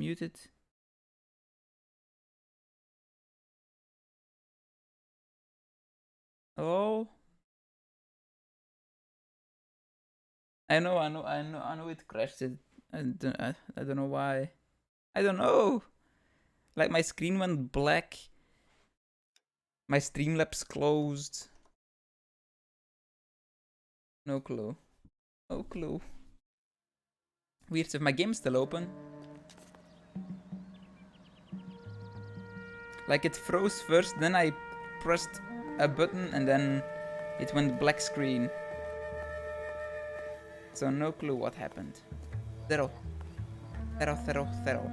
muted. Oh. I know it crashed it. I don't know why. I don't know. Like my screen went black. My Streamlabs closed. No clue. No clue. Weird if my game's still open. Like it froze first, then I pressed a button and then it went black screen. So no clue what happened. Zero. Zero, zero, zero.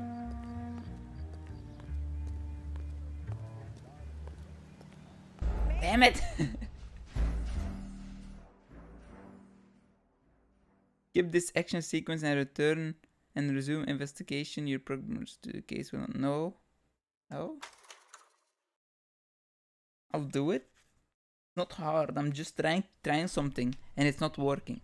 Damn it! Skip this action sequence and return and resume investigation. Your progress to the case will not. No. No. I'll do it. It's not hard. I'm just trying something and it's not working.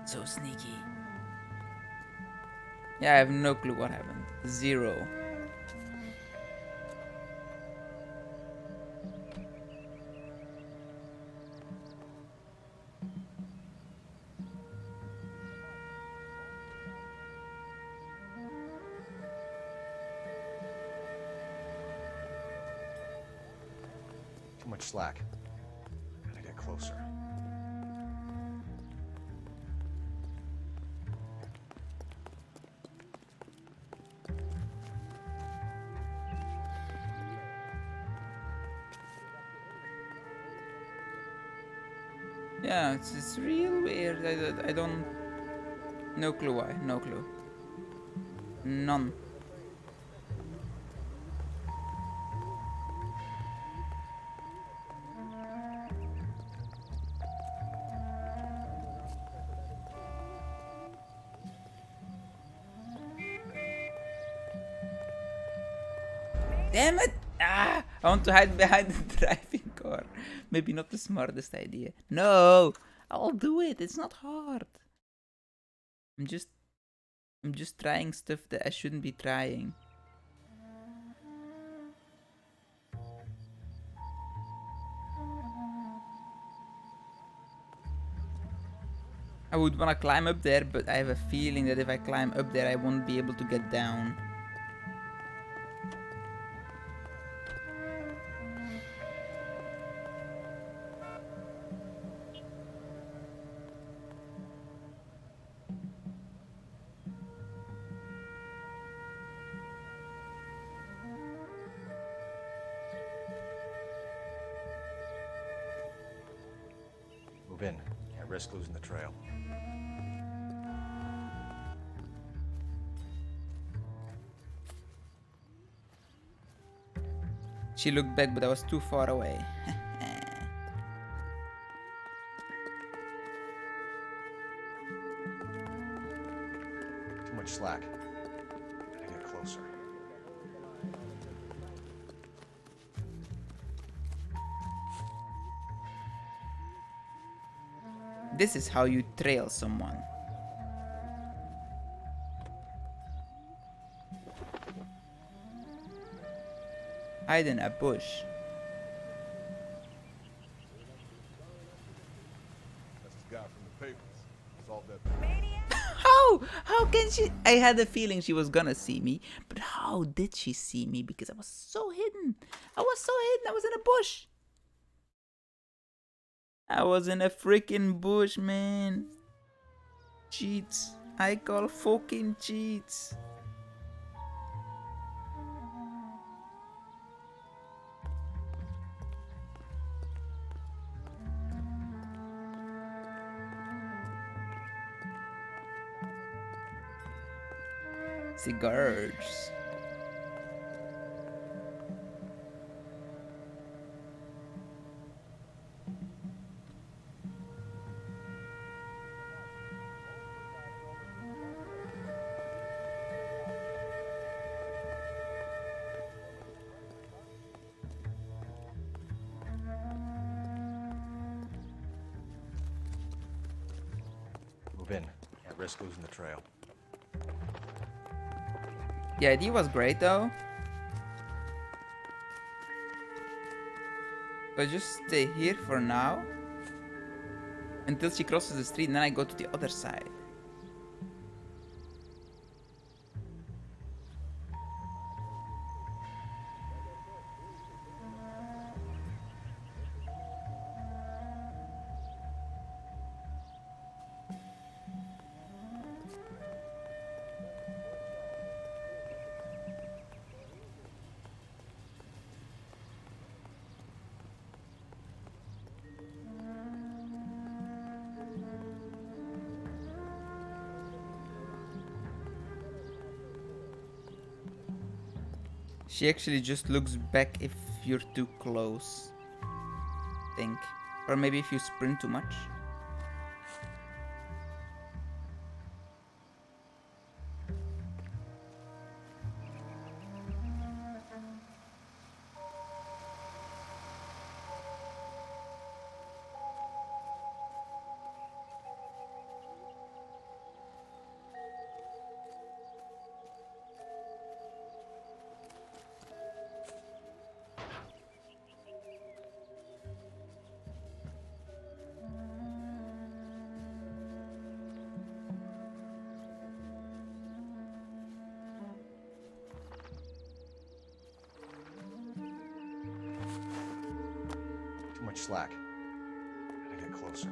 So sneaky. Yeah, I have no clue what happened. Zero. Too much slack. Gotta get closer. Yeah, it's real weird. I don't. No clue why. No clue. None. Damn it! Ah! I want to hide behind the driving car. Maybe not the smartest idea. No! I'll do it. It's not hard. I'm just trying stuff that I shouldn't be trying. I would wanna climb up there, but I have a feeling that if I climb up there, I won't be able to get down. Move in. Can't risk losing the trail. She looked back, but I was too far away. Too much slack. Gotta get closer. This is how you trail someone. Hide in a bush. That's this guy from the papers. Solved that. How can she? I had a feeling she was gonna see me, but how did she see me? Because I was so hidden. I was in a bush. I was in a freaking bush, man. Cheats. I call fucking cheats. Cigars. bin. Can't risk losing the trail. The idea was great though. But just stay here for now. Until she crosses the street and then I go to the other side. She actually just looks back if you're too close. I think. Or maybe if you sprint too much. Too much slack. Gotta get closer.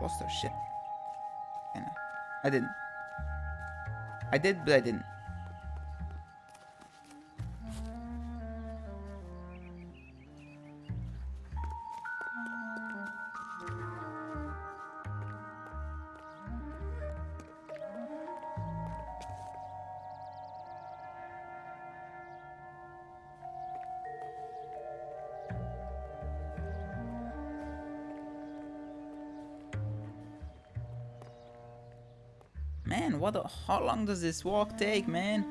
Lost her shit. I know. I didn't. I did, but I didn't. Man, how long does this walk take, man?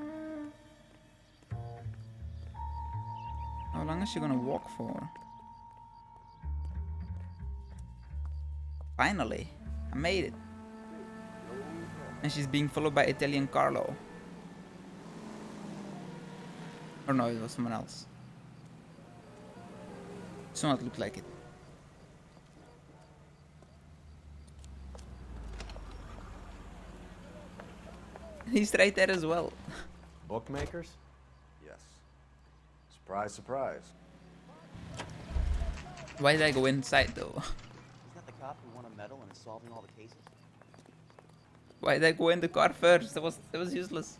How long is she gonna walk for? Finally, I made it. And she's being followed by Italian Carlo. Or no, it was someone else. Someone looked like it. He's right there as well. Bookmakers? Yes. Surprise, surprise. Why did I go inside though? Isn't that the cop who won a medal and is solving all the cases? Why did I go in the car first? That was useless.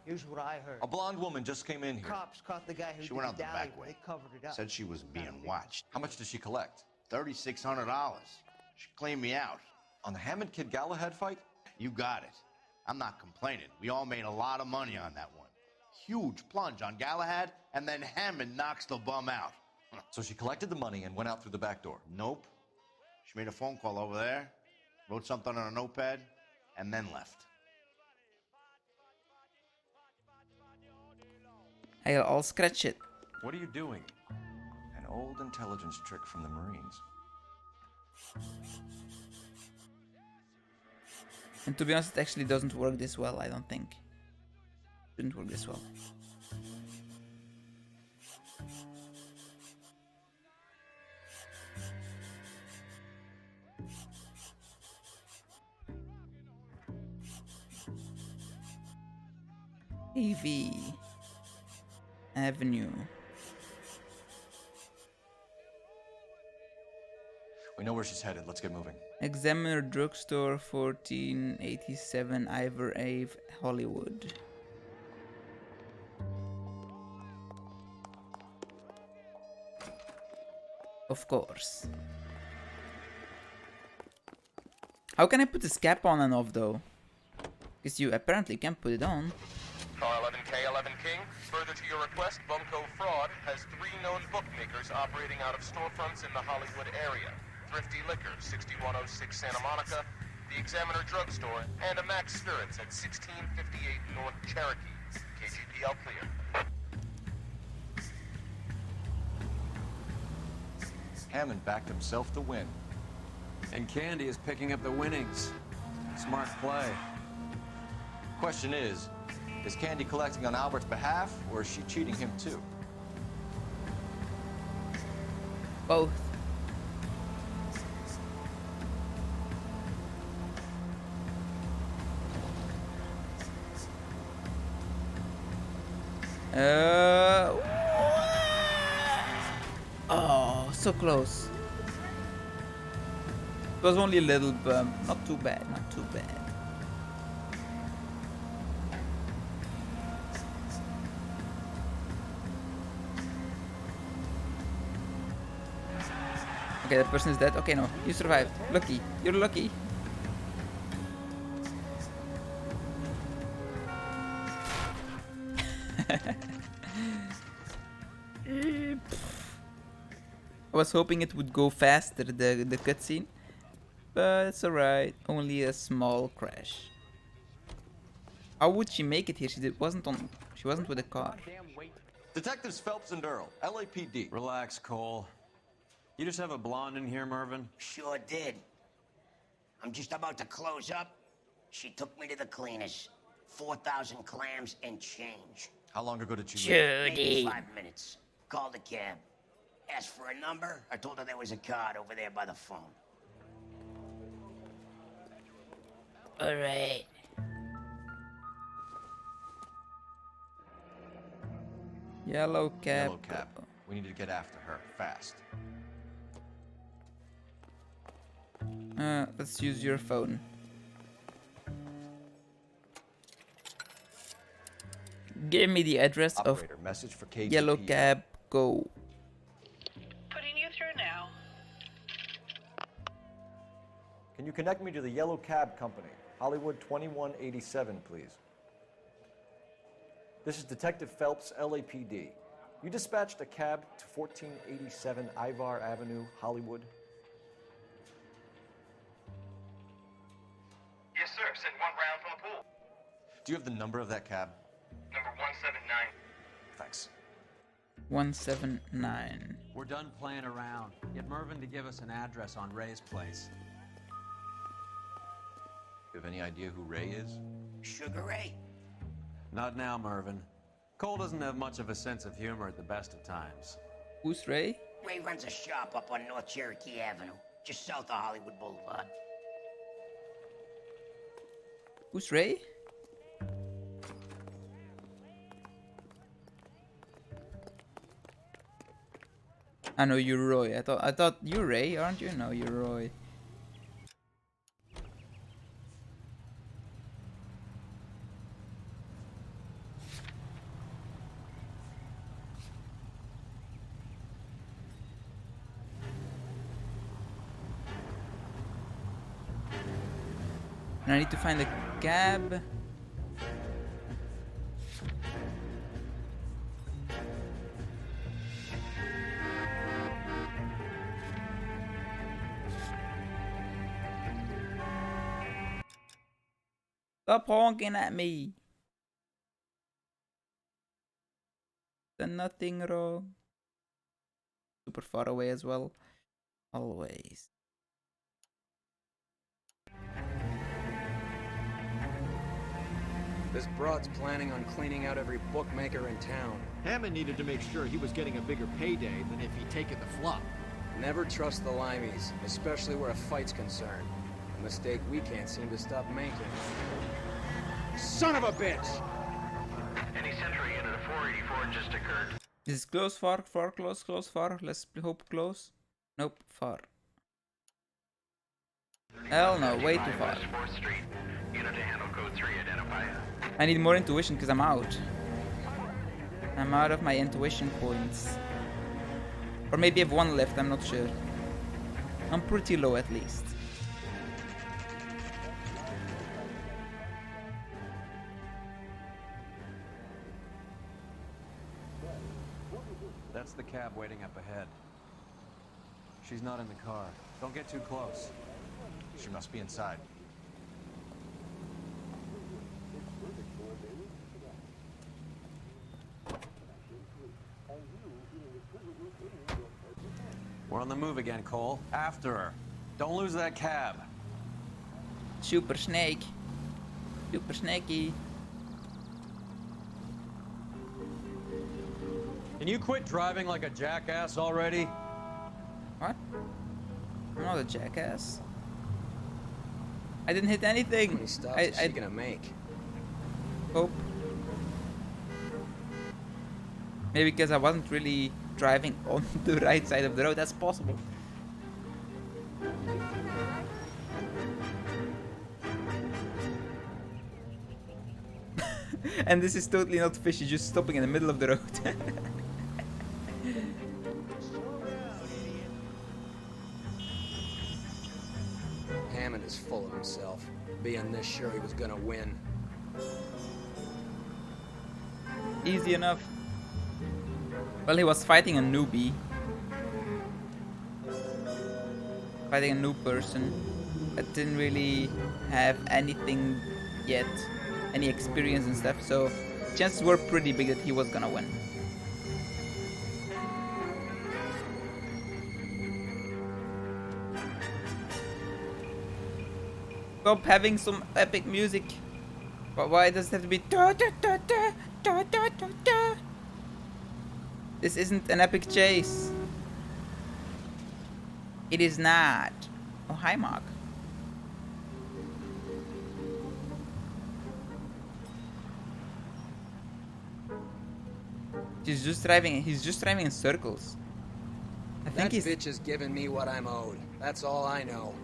Here's what I heard. A blonde woman just came in here. Cops caught the guy who She did went the out the dally, back but way. They covered it up. Said she was being watched. How much did she collect? $3,600. She cleaned me out. On the Hammond Kid Galahad fight? You got it. I'm not complaining. We all made a lot of money on that one. Huge plunge on Galahad, and then Hammond knocks the bum out. So she collected the money and went out through the back door. Nope. She made a phone call over there, wrote something on a notepad, and then left. I'll scratch it. What are you doing? An old intelligence trick from the Marines. And to be honest, it actually doesn't work this well, I don't think. Didn't work this well. AV Avenue. We know where she's headed. Let's get moving. Examiner Drugstore, 1487 Ivor Ave, Hollywood. Of course. How can I put this cap on and off though? Because you apparently can't put it on. Car 11K, 11 King. Further to your request, Bunko Fraud has 3 known bookmakers operating out of storefronts in the Hollywood area. Thrifty Liquor, 6106 Santa Monica, the Examiner Drugstore, and a Max Spirits at 1658 North Cherokee. KGPL clear. Hammond backed himself to win. And Candy is picking up the winnings. Smart play. Question is Candy collecting on Albert's behalf, or is she cheating him too? Both. Oh, so close. It was only a little bump. Not too bad, not too bad. Okay, that person is dead. Okay, no, you survived. Lucky. You're lucky. I was hoping it would go faster, the cutscene, but it's alright. Only a small crash. How would she make it here? She wasn't with a car. Detectives Phelps and Earl, LAPD. Relax, Cole. You just have a blonde in here, Mervyn? Sure did. I'm just about to close up. She took me to the cleaners. 4,000 clams and change. How long ago did you leave? Maybe 5 minutes. Called a cab. Asked for a number. I told her there was a card over there by the phone. Alright. Yellow cab. Yellow cab. We need to get after her, fast. Let's use your phone. Give me the address Operator, message for KGP. of Yellow Cab. Go. Putting you through now. Can you connect me to the Yellow Cab Company? Hollywood 2187, please. This is Detective Phelps, LAPD. You dispatched a cab to 1487 Ivar Avenue, Hollywood. Yes, sir. Send one round from the pool. Do you have the number of that cab? Number 179. Thanks. 179. We're done playing around. Get Mervyn to give us an address on Ray's place. You have any idea who Ray is? Sugar Ray? Not now, Mervyn. Cole doesn't have much of a sense of humor at the best of times. Who's Ray? Ray runs a shop up on North Cherokee Avenue, just south of Hollywood Boulevard. Who's Ray? I know you're Roy. I thought you're Ray, aren't you? No, you're Roy. And I need to find a cab. Stop honking at me. Done nothing wrong. Super far away as well. Always. This broad's planning on cleaning out every bookmaker in town. Hammond needed to make sure he was getting a bigger payday than if he'd taken the flop. Never trust the limeys, especially where a fight's concerned. A mistake we can't seem to stop making. Son of a bitch! Any Century unit of 484 just occurred. Is it close, far, close, far? Let's hope close. Nope, far. Hell no, way too far. 4th Street. Unit to handle code 3, identify. I need more intuition because I'm out. I'm out of my intuition points. Or maybe I have one left, I'm not sure. I'm pretty low at least. That's the cab waiting up ahead. She's not in the car. Don't get too close. She must be inside. We're on the move again, Cole. After her. Don't lose that cab. Super snake. Super snaky. Can you quit driving like a jackass already? What? I'm not a jackass. I didn't hit anything. How many stops is she gonna make? Hope. Maybe because I wasn't really driving on the right side of the road. That's possible. And this is totally not fishy, just stopping in the middle of the road. Hammond is full of himself, being this sure he was gonna win. Easy enough. Well, he was fighting a newbie. Fighting a new person that didn't really have anything yet. Any experience and stuff, so chances were pretty big that he was gonna win. Stop having some epic music. But why does it have to be da da da da da da da da? This isn't an epic chase. It is not. Oh, hi, Mark. He's just driving in circles. I think That bitch is giving me what I'm owed. That's all I know.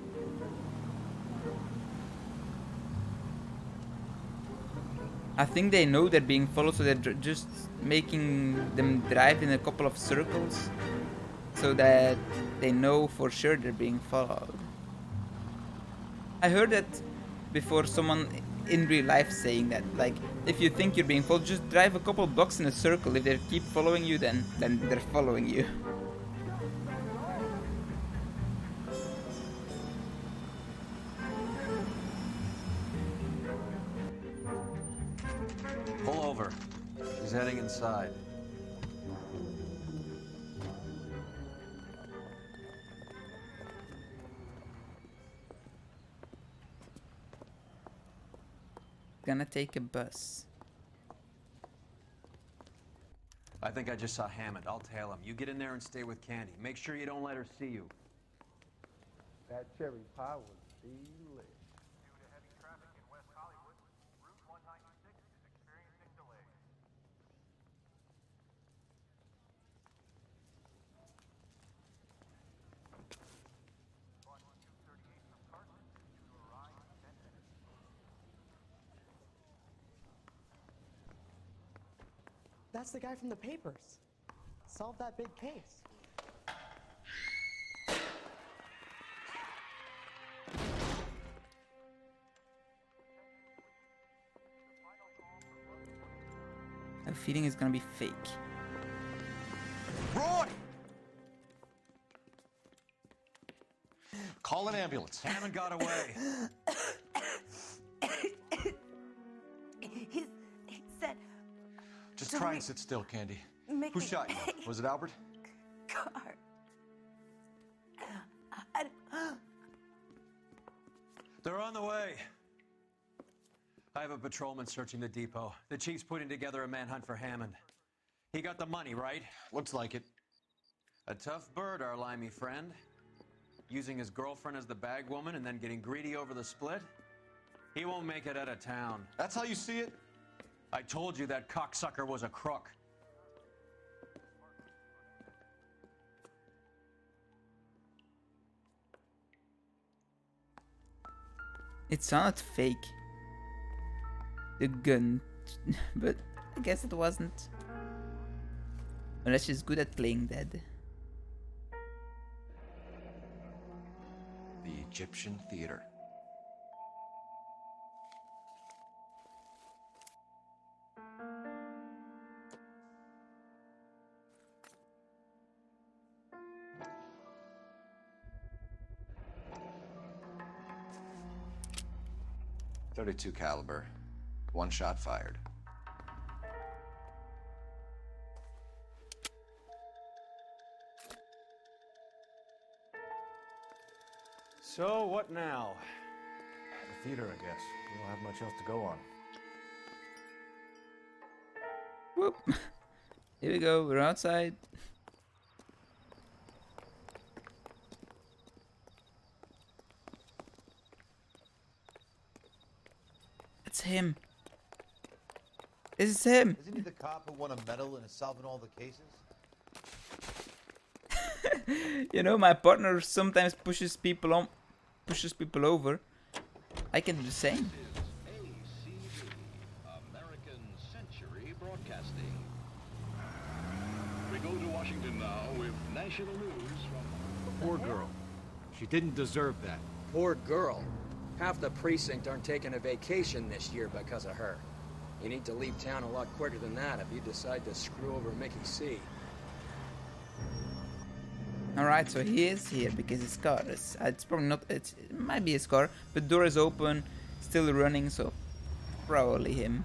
I think they know they're being followed, so they're just making them drive in a couple of circles so that they know for sure they're being followed. I heard that before, someone in real life saying that, like, if you think you're being followed, just drive a couple blocks in a circle. If they keep following you, then they're following you. Pull over. He's heading inside. Gonna take a bus. I think I just saw Hammond. I'll tail him. You get in there and stay with Candy. Make sure you don't let her see you. That cherry pie was delicious. That's the guy from the papers. Solve that big case. I have a feeling it's gonna be fake. Roy! Call an ambulance. Hammond got away. He said... Just Don't try we- and sit still, Candy. Make Who me shot you? pay. Was it Albert? Car. They're on the way. I have a patrolman searching the depot. The chief's putting together a manhunt for Hammond. He got the money, right? Looks like it. A tough bird, our limey friend. Using his girlfriend as the bag woman and then getting greedy over the split. He won't make it out of town. That's how you see it? I told you that cocksucker was a crook. It sounded fake. The gun. But I guess it wasn't. Unless she's good at playing dead. The Egyptian theater. .32 caliber. One shot fired. So, what now? The theater, I guess. We don't have much else to go on. Whoop. Here we go, we're outside. It's him. This is him. Isn't he the cop who won a medal and is solving all the cases? You know, my partner sometimes pushes people over. I can do the same. American Century Broadcasting. We go to Washington now with national news from... Poor girl. She didn't deserve that. Poor girl. Half the precinct aren't taking a vacation this year because of her. You need to leave town a lot quicker than that if you decide to screw over Mickey C. Alright, so he is here because his car is... It's probably not... it might be his car, but the door is open, still running, so probably him.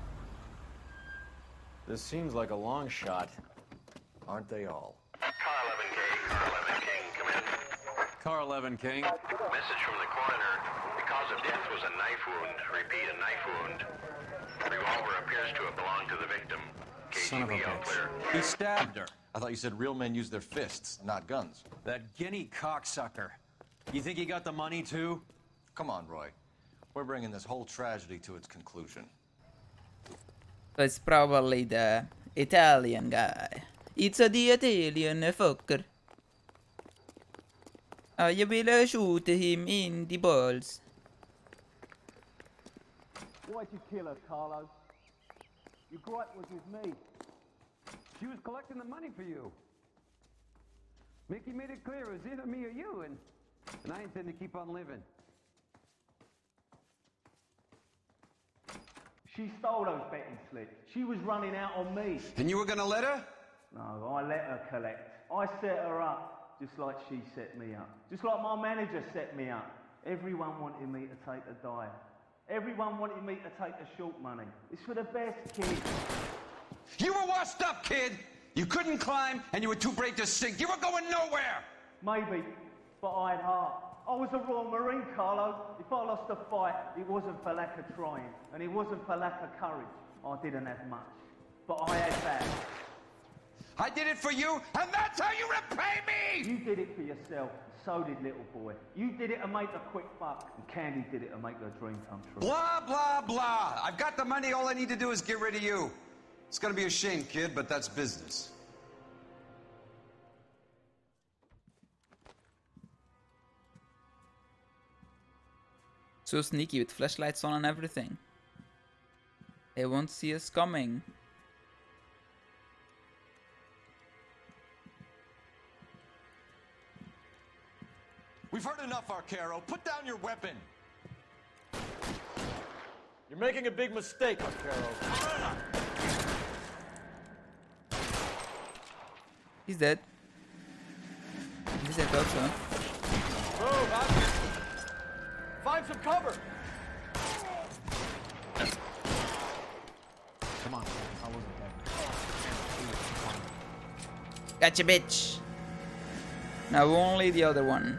This seems like a long shot. Aren't they all? Car 11K, come in. Car 11 King. Message from the coroner. The cause of death was a knife wound. Repeat, a knife wound. The revolver appears to have belonged to the victim. Son of a KGB all bitch. clear. He stabbed her. I thought you said real men use their fists, not guns. That guinea cocksucker. You think he got the money too? Come on, Roy. We're bringing this whole tragedy to its conclusion. So it's probably the Italian guy. It's the Italian fucker. You will shoot him in the balls. Why'd you kill her, Carlo? Your gripe was with me. She was collecting the money for you. Mickey made it clear it was either me or you, and I intend to keep on living. She stole those betting slips. She was running out on me. And you were gonna let her? No, I let her collect. I set her up, just like she set me up. Just like my manager set me up. Everyone wanted me to take a dive. Everyone wanted me to take the short money. It's for the best, kid. You were washed up, kid! You couldn't climb, and you were too brave to sink. You were going nowhere! Maybe, but I had heart. I was a Royal Marine, Carlo. If I lost a fight, it wasn't for lack of trying, and it wasn't for lack of courage. I didn't have much, but I had that. I did it for you, and that's how you repay me! You did it for yourself, so did little boy. You did it to make a quick buck, and Candy did it to make her dream come true. Blah, blah, blah. I've got the money. All I need to do is get rid of you. It's gonna be a shame, kid, but that's business. So sneaky with flashlights on and everything. They won't see us coming. We've heard enough, Arcaro. Put down your weapon. You're making a big mistake, Arcaro. He's dead. At least I thought so. Move, Hopkins. Find some cover. Come on, I wasn't there. Gotcha, bitch. Now only the other one.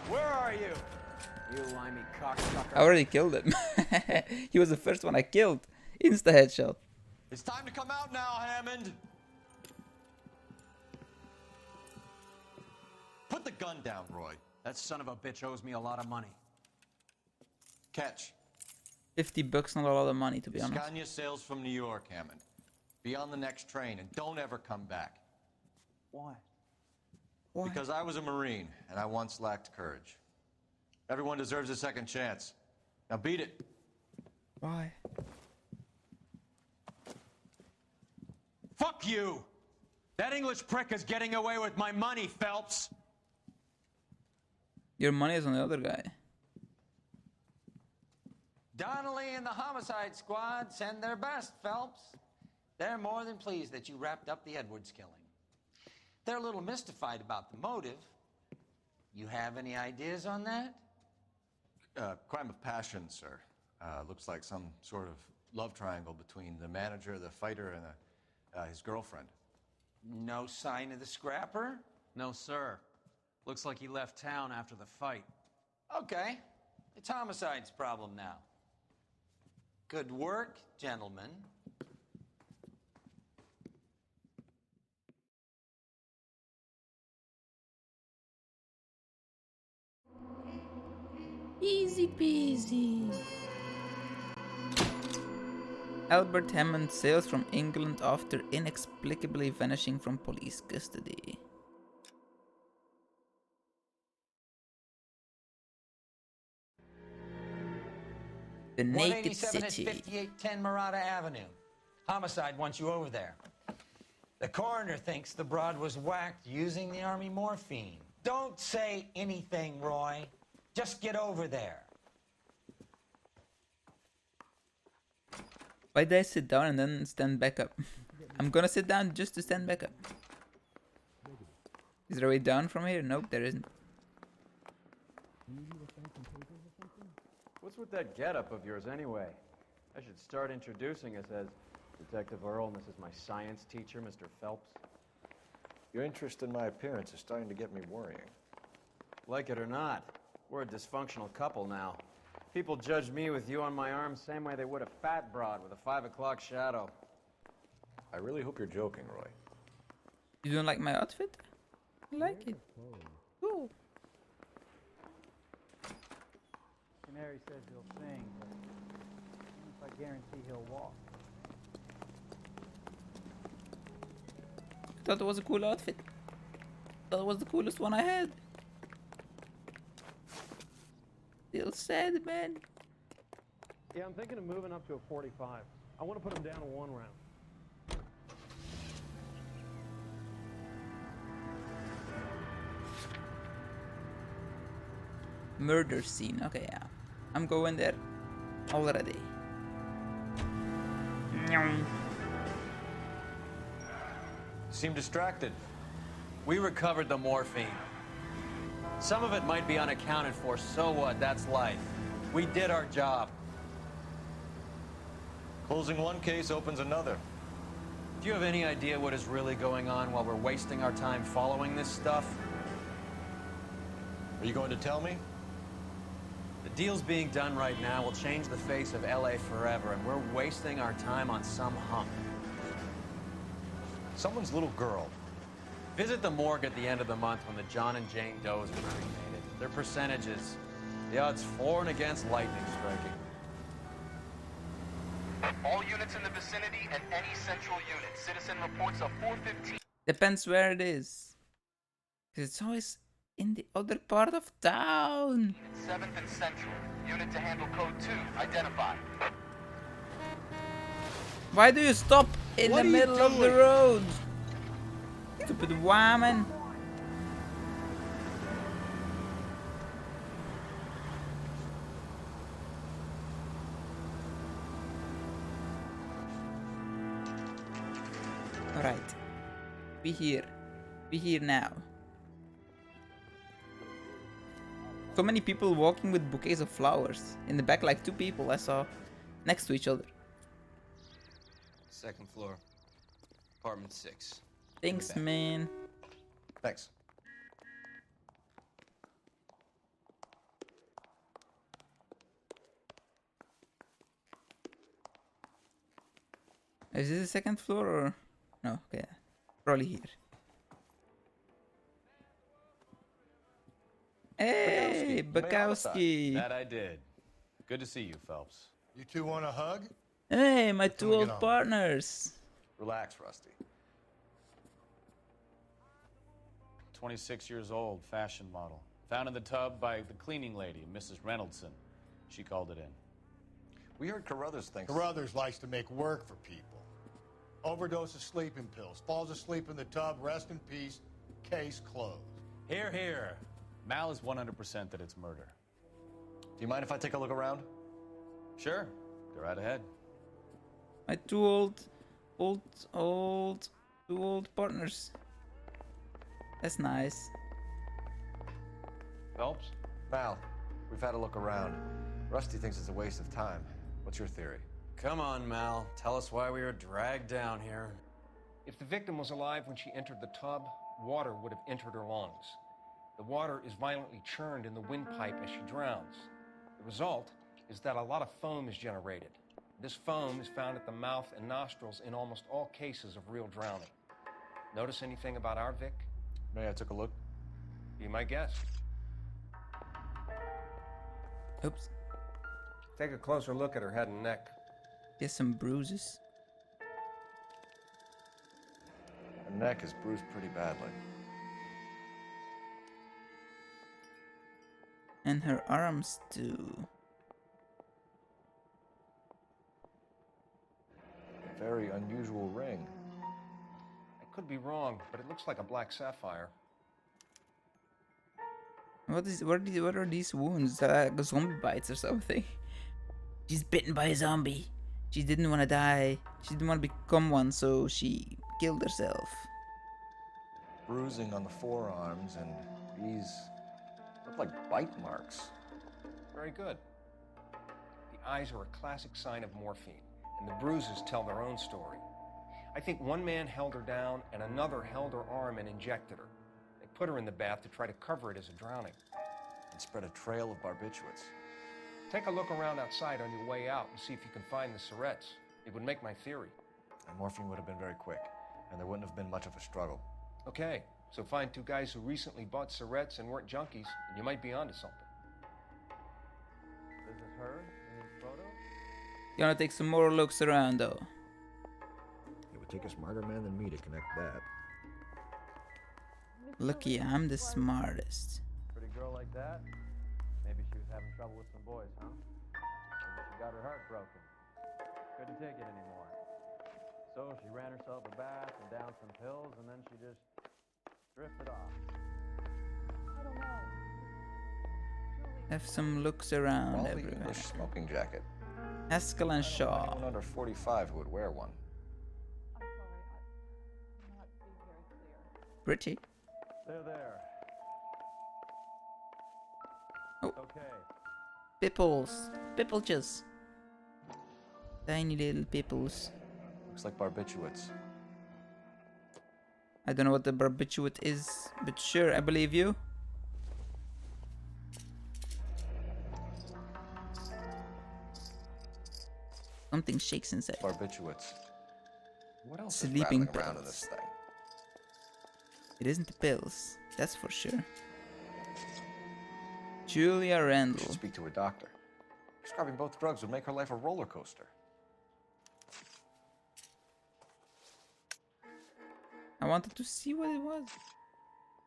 Where are you? You limey cocksucker. I already killed him. He was the first one I killed. Insta headshot. It's time to come out now, Hammond. Put the gun down, Roy. That son of a bitch owes me a lot of money. Catch. $50, not a lot of money, to be honest. Scania sails from New York, Hammond. Be on the next train and don't ever come back. Why? Why? Because I was a Marine and I once lacked courage. Everyone deserves a second chance. Now beat it. Why? Fuck you! That English prick is getting away with my money, Phelps! Your money is on the other guy. Donnelly and the homicide squad send their best, Phelps. They're more than pleased that you wrapped up the Edwards killing. They're a little mystified about the motive. You have any ideas on that? Crime of passion, sir. Looks like some sort of love triangle between the manager, the fighter, and his girlfriend. No sign of the scrapper? No, sir. Looks like he left town after the fight. Okay. It's Homicide's problem now. Good work, gentlemen. Easy peasy. Albert Hammond sails from England after inexplicably vanishing from police custody. The Naked 187 City. at 5810 Murata Avenue. Homicide wants you over there. The coroner thinks the broad was whacked using the army morphine. Don't say anything, Roy. Just get over there. Why did I sit down and then stand back up? I'm gonna sit down just to stand back up. Is there a way down from here? Nope, there isn't. What's with that getup of yours anyway? I should start introducing us as Detective Earl, and this is my science teacher, Mr. Phelps. Your interest in my appearance is starting to get me worrying. Like it or not, we're a dysfunctional couple now. People judge me with you on my arm same way they would a fat broad with a 5 o'clock shadow. I really hope you're joking, Roy. You don't like my outfit? I like it. Cool. Canary says he'll sing, but if I guarantee he'll walk. I thought it was a cool outfit. That was the coolest one I had. Still sad, man. Yeah, I'm thinking of moving up to a 45. I want to put him down to 1 round. Murder scene. Okay, yeah. I'm going there already. Seem distracted. We recovered the morphine. Some of it might be unaccounted for, so what? That's life. We did our job. Closing one case opens another. Do you have any idea what is really going on while we're wasting our time following this stuff? Are you going to tell me? The deals being done right now will change the face of LA forever, and we're wasting our time on some hunk. Someone's little girl. Visit the morgue at the end of the month when the John and Jane Does are cremated. Their percentages, the odds for and against lightning striking. All units in the vicinity and any central unit. Citizen reports a 415. Depends where it is. 'Cause it's always in the other part of town. 7th and Central. Unit to handle code 2. Identified. Why do you stop in the middle of the road? Stupid woman. Alright. Be here. Be here now. So many people walking with bouquets of flowers. In the back, like 2 people I saw next to each other. 2nd floor. Apartment 6. Thanks, man. Thanks. Is this the 2nd floor or no? Okay, probably here. Hey, Bukowski. That I did. Good to see you, Phelps. You two want a hug? Hey, my 2 old partners. Relax, Rusty. 26 years old, fashion model. Found in the tub by the cleaning lady, Mrs. Reynoldson. She called it in. We heard Carruthers thinks... Carruthers likes to make work for people. Overdose of sleeping pills. Falls asleep in the tub. Rest in peace. Case closed. Here, here. Mal is 100% that it's murder. Do you mind if I take a look around? Sure. Go right ahead. My 2 old partners. That's nice. Phelps? Mal, we've had a look around. Rusty thinks it's a waste of time. What's your theory? Come on, Mal. Tell us why we were dragged down here. If the victim was alive when she entered the tub, water would have entered her lungs. The water is violently churned in the windpipe as she drowns. The result is that a lot of foam is generated. This foam is found at the mouth and nostrils in almost all cases of real drowning. Notice anything about our Vic? May I took a look? Be my guest. Oops. Take a closer look at her head and neck. Get some bruises. Her neck is bruised pretty badly. And her arms too. A very unusual ring. I could be wrong, but it looks like a black sapphire. What are these wounds? Zombie bites or something? She's bitten by a zombie. She didn't want to die. She didn't want to become one, so she killed herself. Bruising on the forearms, and these look like bite marks. Very good. The eyes are a classic sign of morphine, and the bruises tell their own story. I think one man held her down, and another held her arm and injected her. They put her in the bath to try to cover it as a drowning. And spread a trail of barbiturates. Take a look around outside on your way out and see if you can find the syrettes. It would make my theory. And morphine would have been very quick, and there wouldn't have been much of a struggle. Okay, so find two guys who recently bought syrettes and weren't junkies, and you might be onto something. This is her in these photos? You wanna take some more looks around though? It would take a smarter man than me to connect that. Lucky I'm the smartest. Pretty girl like that? Maybe she was having trouble with some boys, huh? Maybe she got her heart broken. Couldn't take it anymore. So she ran herself a bath and down some pills, and then she just drifted off. I don't know. Have some looks around Quality everywhere. English smoking jacket. Haskell and Shaw. Anyone under 45 who would wear one. I'm sorry, I'm not being very clear. Pretty. There. Oh. Okay. Pipples. Pippleches. Tiny little pipples. Looks like barbiturates. I don't know what the barbiturate is, but sure, I believe you. Something shakes inside. Barbiturates. What else Sleeping is rattling around in pills. this thing? It isn't the pills, that's for sure. Julia We Randall. should speak to her doctor. Prescribing both drugs would make her life a roller coaster. I wanted to see what it was.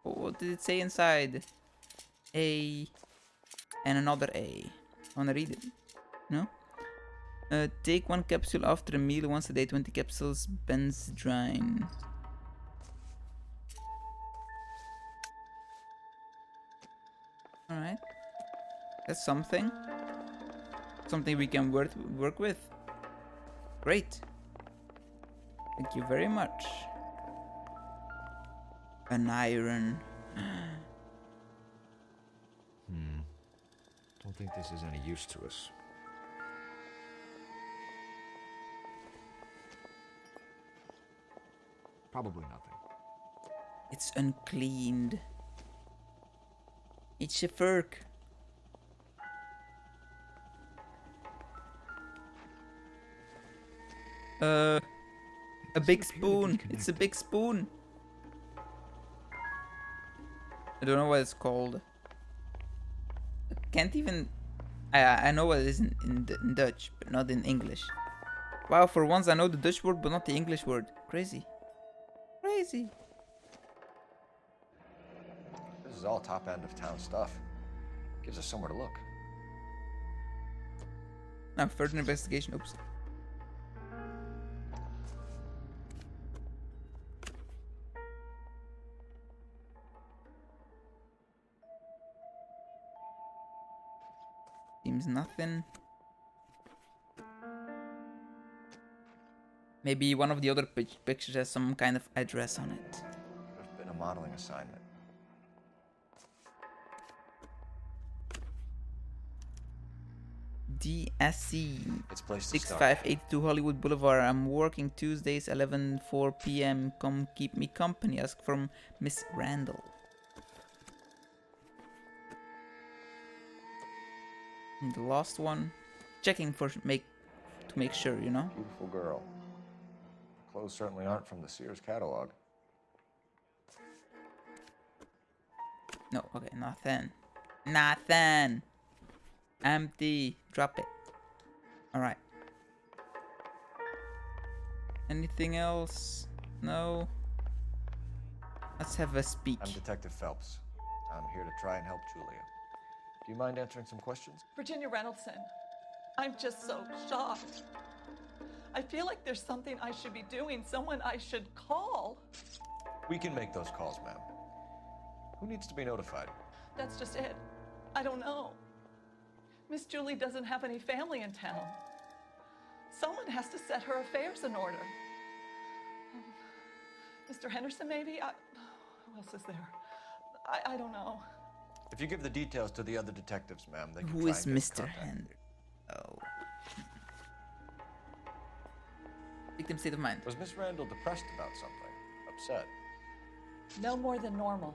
What did it say inside? A and another A. I wanna read it. No? Take 1 capsule after a meal once a day, 20 capsules Benzedrine. Alright. That's something. Something we can work with. Great. Thank you very much. An iron. Don't think this is any use to us. Probably nothing. It's uncleaned. It's a fork. A big spoon. It's a big spoon. I don't know what it's called. I can't even. I know what it is in Dutch, but not in English. Wow, for once I know the Dutch word, but not the English word. Crazy. Crazy. This is all top end of town stuff. Gives us somewhere to look. Now, further investigation. Oops. Seems nothing. Maybe one of the other pictures has some kind of address on it. Could have been a modeling assignment. DSC It's place to start. 6582 Hollywood Boulevard. I'm working Tuesdays 11:04 p.m. Come keep me company. Ask from Miss Randall. And the last one, checking for to make sure, you know. Beautiful girl. Clothes certainly aren't from the Sears catalog. No, okay, nothing. Nothing. Empty. Drop it. Alright. Anything else? No. Let's have a speak. I'm Detective Phelps. I'm here to try and help Julia. Do you mind answering some questions? Virginia Reynoldson, I'm just so shocked. I feel like there's something I should be doing, someone I should call. We can make those calls, ma'am. Who needs to be notified? That's just it. I don't know. Miss Julie doesn't have any family in town. Someone has to set her affairs in order. Mr. Henderson, maybe? Who else is there? I don't know. If you give the details to the other detectives, ma'am, they can Who try is and get in Mr. contact. Henderson? Oh. Victim state of mind. Was Miss Randall depressed about something? Upset? No more than normal.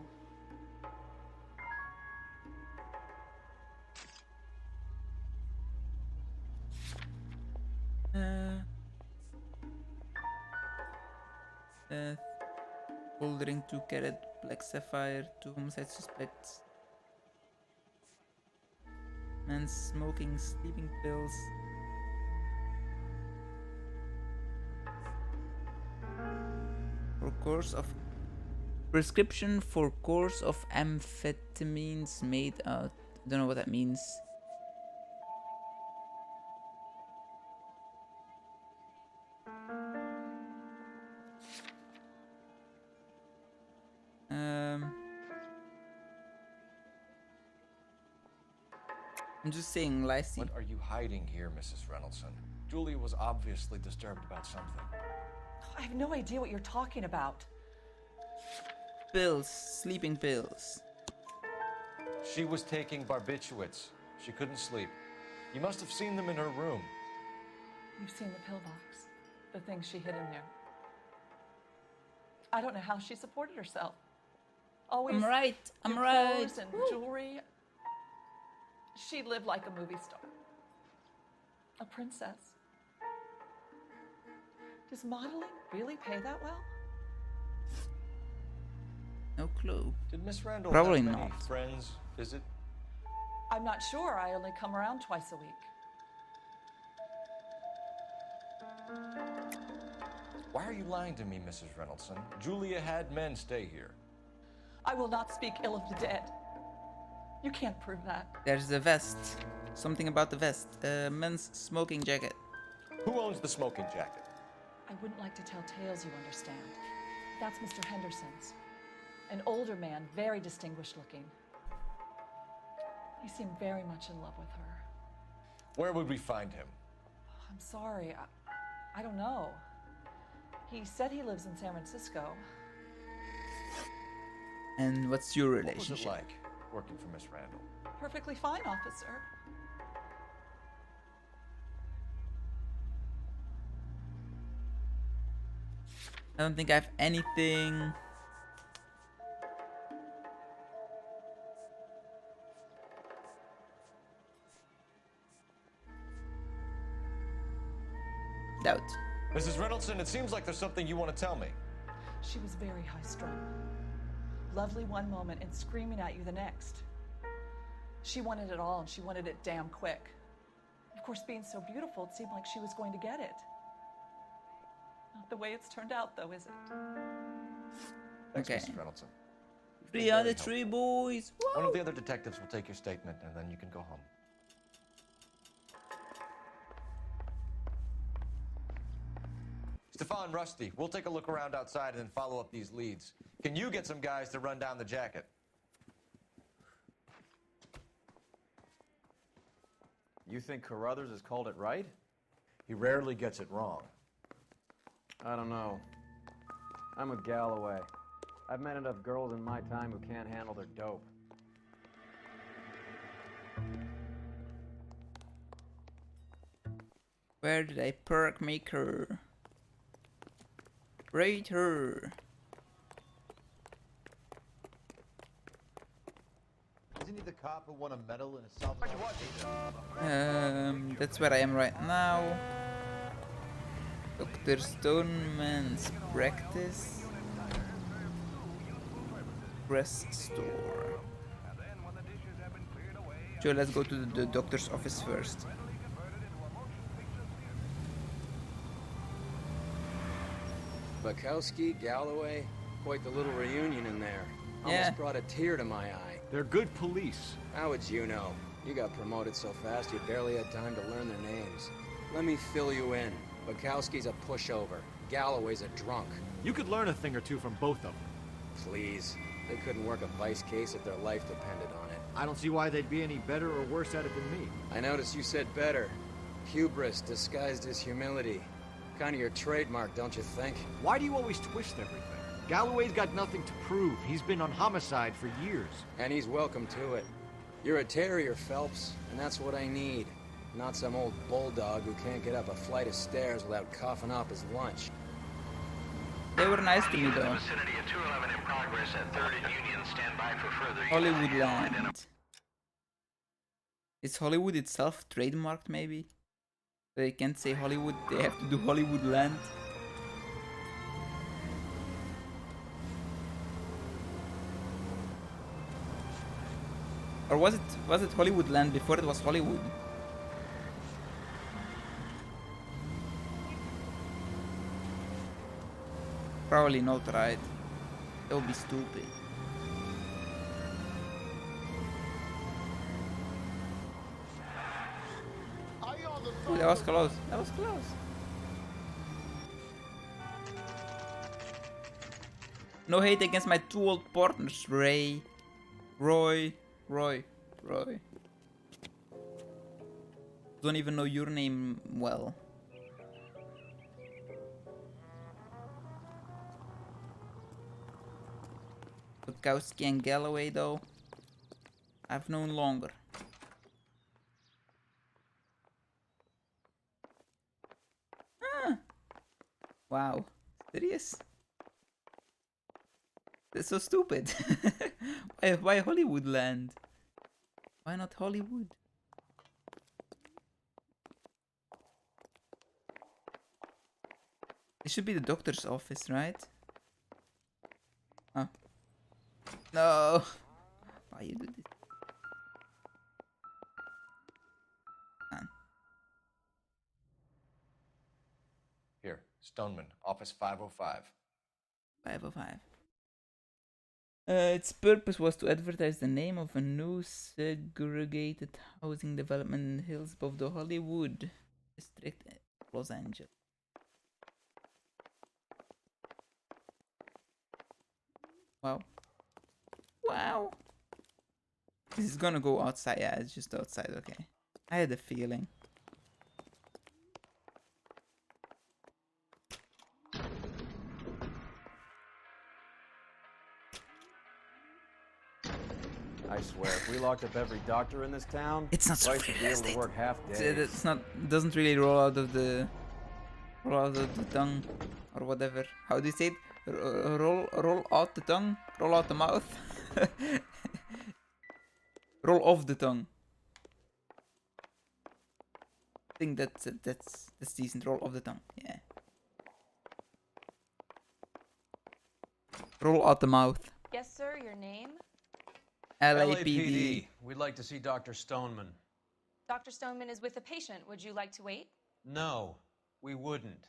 Bouldering 2 carat black sapphire, 2 homicide suspects. Man smoking sleeping pills. For course of prescription for course of amphetamines made out. Don't know what that means. I'm just saying, Lacey. What are you hiding here, Mrs. Reynoldson? Julia was obviously disturbed about something. I have no idea what you're talking about. Pills, sleeping pills. She was taking barbiturates. She couldn't sleep. You must have seen them in her room. You've seen the pillbox, the things she hid in there. I don't know how she supported herself. Always I'm right. I'm new right. clothes and jewelry. She lived like a movie star. A princess. Does modeling really pay that well? No clue. Did Miss Randall Probably have many not. friends visit? I'm not sure. I only come around twice a week. Why are you lying to me, Mrs. Reynoldson? Julia had men stay here. I will not speak ill of the dead. You can't prove that. There's the vest. Something about the vest. Men's smoking jacket. Who owns the smoking jacket? I wouldn't like to tell tales, you understand. That's Mr. Henderson's. An older man, very distinguished looking. He seemed very much in love with her. Where would we find him? I'm sorry, I don't know. He said he lives in San Francisco. And what's your What was relationship? it like working for Miss Randall? Perfectly fine, officer. I don't think I have anything. Doubt. Mrs. Reynoldson, it seems like there's something you want to tell me. She was very high-strung. Lovely one moment and screaming at you the next. She wanted it all, and she wanted it damn quick. Of course, being so beautiful, it seemed like she was going to get it. Not the way it's turned out, though, is it? Thanks, Okay. Mrs. Reynoldson. 3 out of 3, boys. One of the other detectives will take your statement, and then you can go home. Stefan, Rusty, we'll take a look around outside and then follow up these leads. Can you get some guys to run down the jacket? You think Carruthers has called it right? He rarely gets it wrong. I don't know. I'm with Galloway. I've met enough girls in my time who can't handle their dope. Where did I park maker? Right here. Isn't he the cop who won a medal in a South That's where I am right now. Dr. Stoneman's practice. Press store. Sure, let's go to the doctor's office first. Bukowski, Galloway, quite the little reunion in there. Yeah. Almost brought a tear to my eye. They're good police. How would you know? You got promoted so fast you barely had time to learn their names. Let me fill you in. Bukowski's a pushover. Galloway's a drunk. You could learn a thing or two from both of them. Please. They couldn't work a vice case if their life depended on it. I don't see why they'd be any better or worse at it than me. I noticed you said better. Hubris disguised as humility. Kind of your trademark, don't you think? Why do you always twist everything? Galloway's got nothing to prove. He's been on homicide for years. And he's welcome to it. You're a terrier, Phelps, and that's what I need. Not some old bulldog who can't get up a flight of stairs without coughing up his lunch. They were nice to me though. Hollywood Land. Is Hollywood itself trademarked maybe? They can't say Hollywood, they have to do Hollywood Land. Or was it Hollywood Land before it was Hollywood? Probably not, right? That would be stupid. Ooh, that was close. That was close. No hate against my two old partners, Roy. Don't even know your name well. Bukowski and Galloway though, I've known longer. Wow, serious? That's so stupid. Why Hollywood Land? Why not Hollywood? It should be the doctor's office, right? Oh. No! Why you do this? Man. Here, Stoneman, office 505. 505. Its purpose was to advertise the name of a new segregated housing development in the hills above the Hollywood district, Los Angeles. Wow. Wow. This is gonna go outside. Yeah, it's just outside. Okay. I had a feeling. I swear, if we locked up every doctor in this town, It's not so Vice would be able to work half days. It's not. Doesn't really roll out of the tongue or whatever. How do you say it? Roll out the tongue. Roll out the mouth. Roll off the tongue. I think that's decent. Roll off the tongue. Yeah. Roll out the mouth. Yes, sir. Your name? LAPD. We'd like to see Dr. Stoneman. Dr. Stoneman is with a patient. Would you like to wait? No, we wouldn't.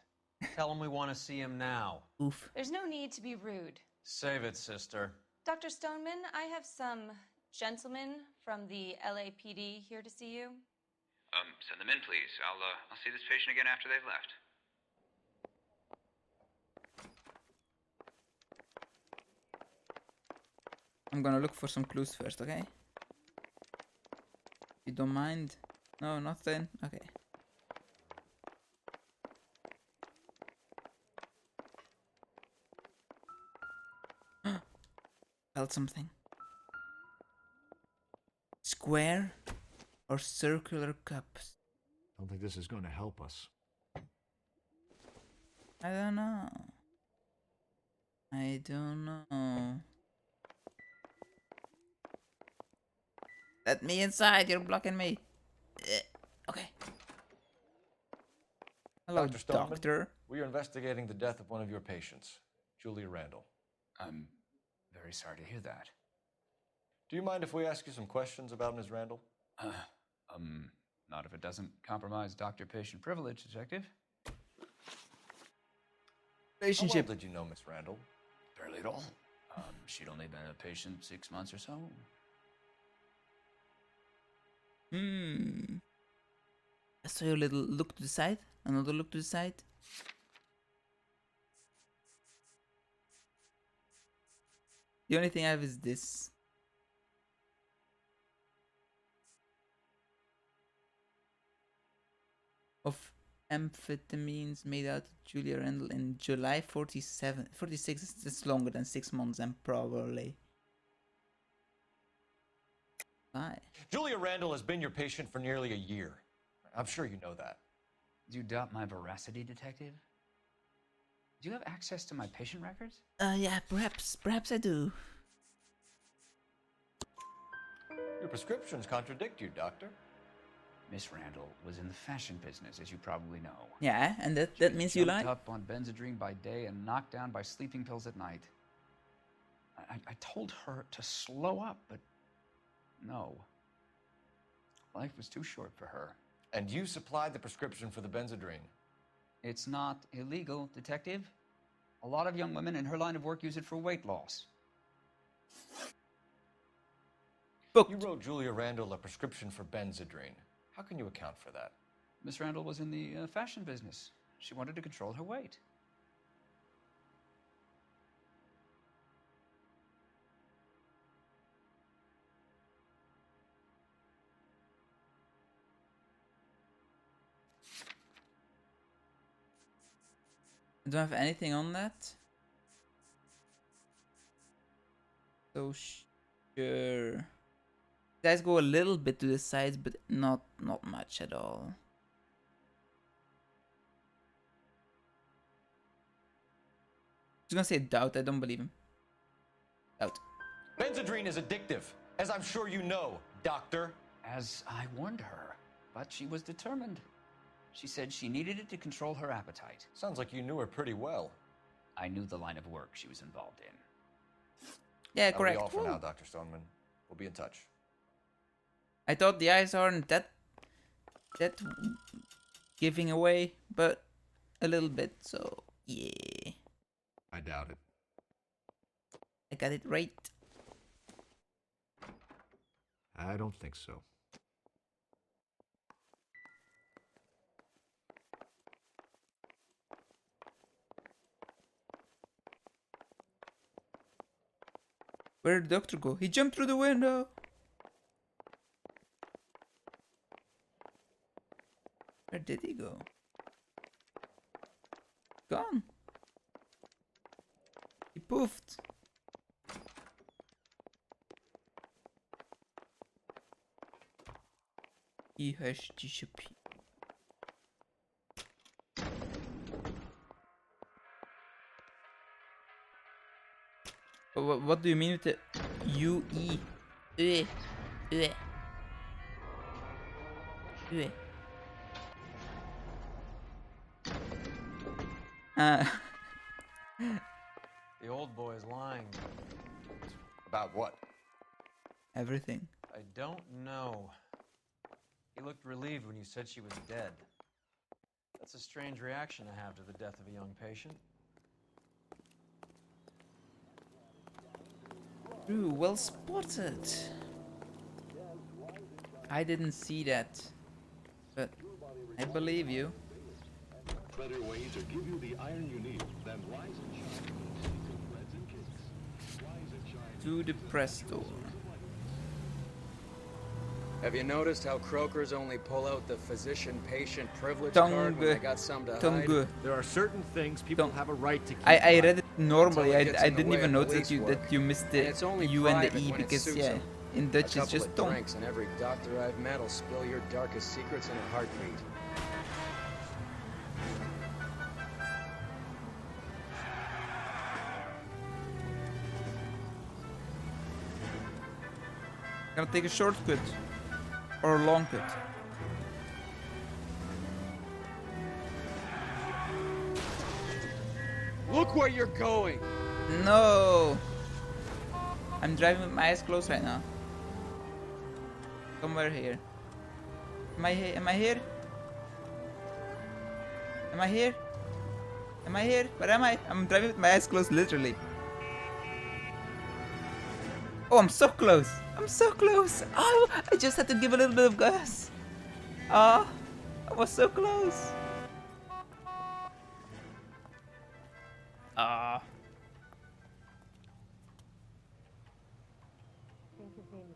Tell him we want to see him now. Oof. There's no need to be rude. Save it, sister. Dr. Stoneman, I have some gentlemen from the LAPD here to see you. Send them in, please. I'll see this patient again after they've left. I'm gonna look for some clues first, okay? You don't mind? No, nothing? Okay. Felt something. Square or circular cups? Don't think this is going to help us. I don't know. I don't know. Let me inside, you're blocking me. Okay. Hello, Dr. Stoneman, doctor. we are investigating the death of one of your patients, Julia Randall. I'm very sorry to hear that. Do you mind if we ask you some questions about Ms. Randall? Not if it doesn't compromise doctor-patient privilege, Detective. Relationship. How well did you know Miss Randall? Barely at all. She'd only been a patient 6 months or so. I saw your little look to the side. Another look to the side. The only thing I have is this. Of amphetamines made out of Julia Randall in July 46. It's longer than 6 months, and probably. Why? Julia Randall has been your patient for nearly a year. I'm sure you know that. Do you doubt my veracity, Detective? Do you have access to my patient records? Yeah, perhaps I do. Your prescriptions contradict you, Doctor. Miss Randall was in the fashion business, as you probably know. Yeah, and that means you lie? Up on Benzedrine by day and knocked down by sleeping pills at night. I told her to slow up, but no. Life was too short for her. And you supplied the prescription for the Benzedrine. It's not illegal, Detective. A lot of young women in her line of work use it for weight loss. You wrote Julia Randall a prescription for Benzedrine. How can you account for that? Miss Randall was in the fashion business. She wanted to control her weight. I don't have anything on that. So sure. You guys go a little bit to the sides, but not much at all. I was gonna say doubt. I don't believe him. Doubt. Benzedrine is addictive, as I'm sure you know, Doctor. As I warned her, but she was determined. She said she needed it to control her appetite. Sounds like you knew her pretty well. I knew the line of work she was involved in. Yeah, correct. That'll be all for now, Dr. Stoneman. We'll be in touch. I thought the eyes aren't that giving away, but a little bit, so yeah. I doubt it. I got it right. I don't think so. Where did the doctor go? He jumped through the window. Where did he go? Gone. He poofed. He has disappeared. What do you mean with the UE? The old boy is lying. About what? Everything. I don't know. He looked relieved when you said she was dead. That's a strange reaction to have to the death of a young patient. True, well spotted. I didn't see that, but I believe you. Better way to give you the iron you need than rise and shine. Reds and kicks. Rise and shine. To the press store. Have you noticed how Croakers only pull out the physician-patient privilege Tongue. card when they got something to hide? There are certain things people have a right to keep. I read it normally. Until it gets I in the didn't way even of notice police that you missed the And it's only U and the private E when it because suits yeah, 'em. in Dutch it's a couple just of tongue. drinks and every doctor I've met will spill your darkest secrets in a heartbeat. Gonna take a shortcut. Or a long cut. Look where you're going! No! I'm driving with my eyes closed right now. Somewhere here. Am I here? Am I here? Am I here? Am I here? Where am I? I'm driving with my eyes closed, literally. Oh, I'm so close. I'm so close. Oh, I just had to give a little bit of gas. Oh, I was so close. Ah.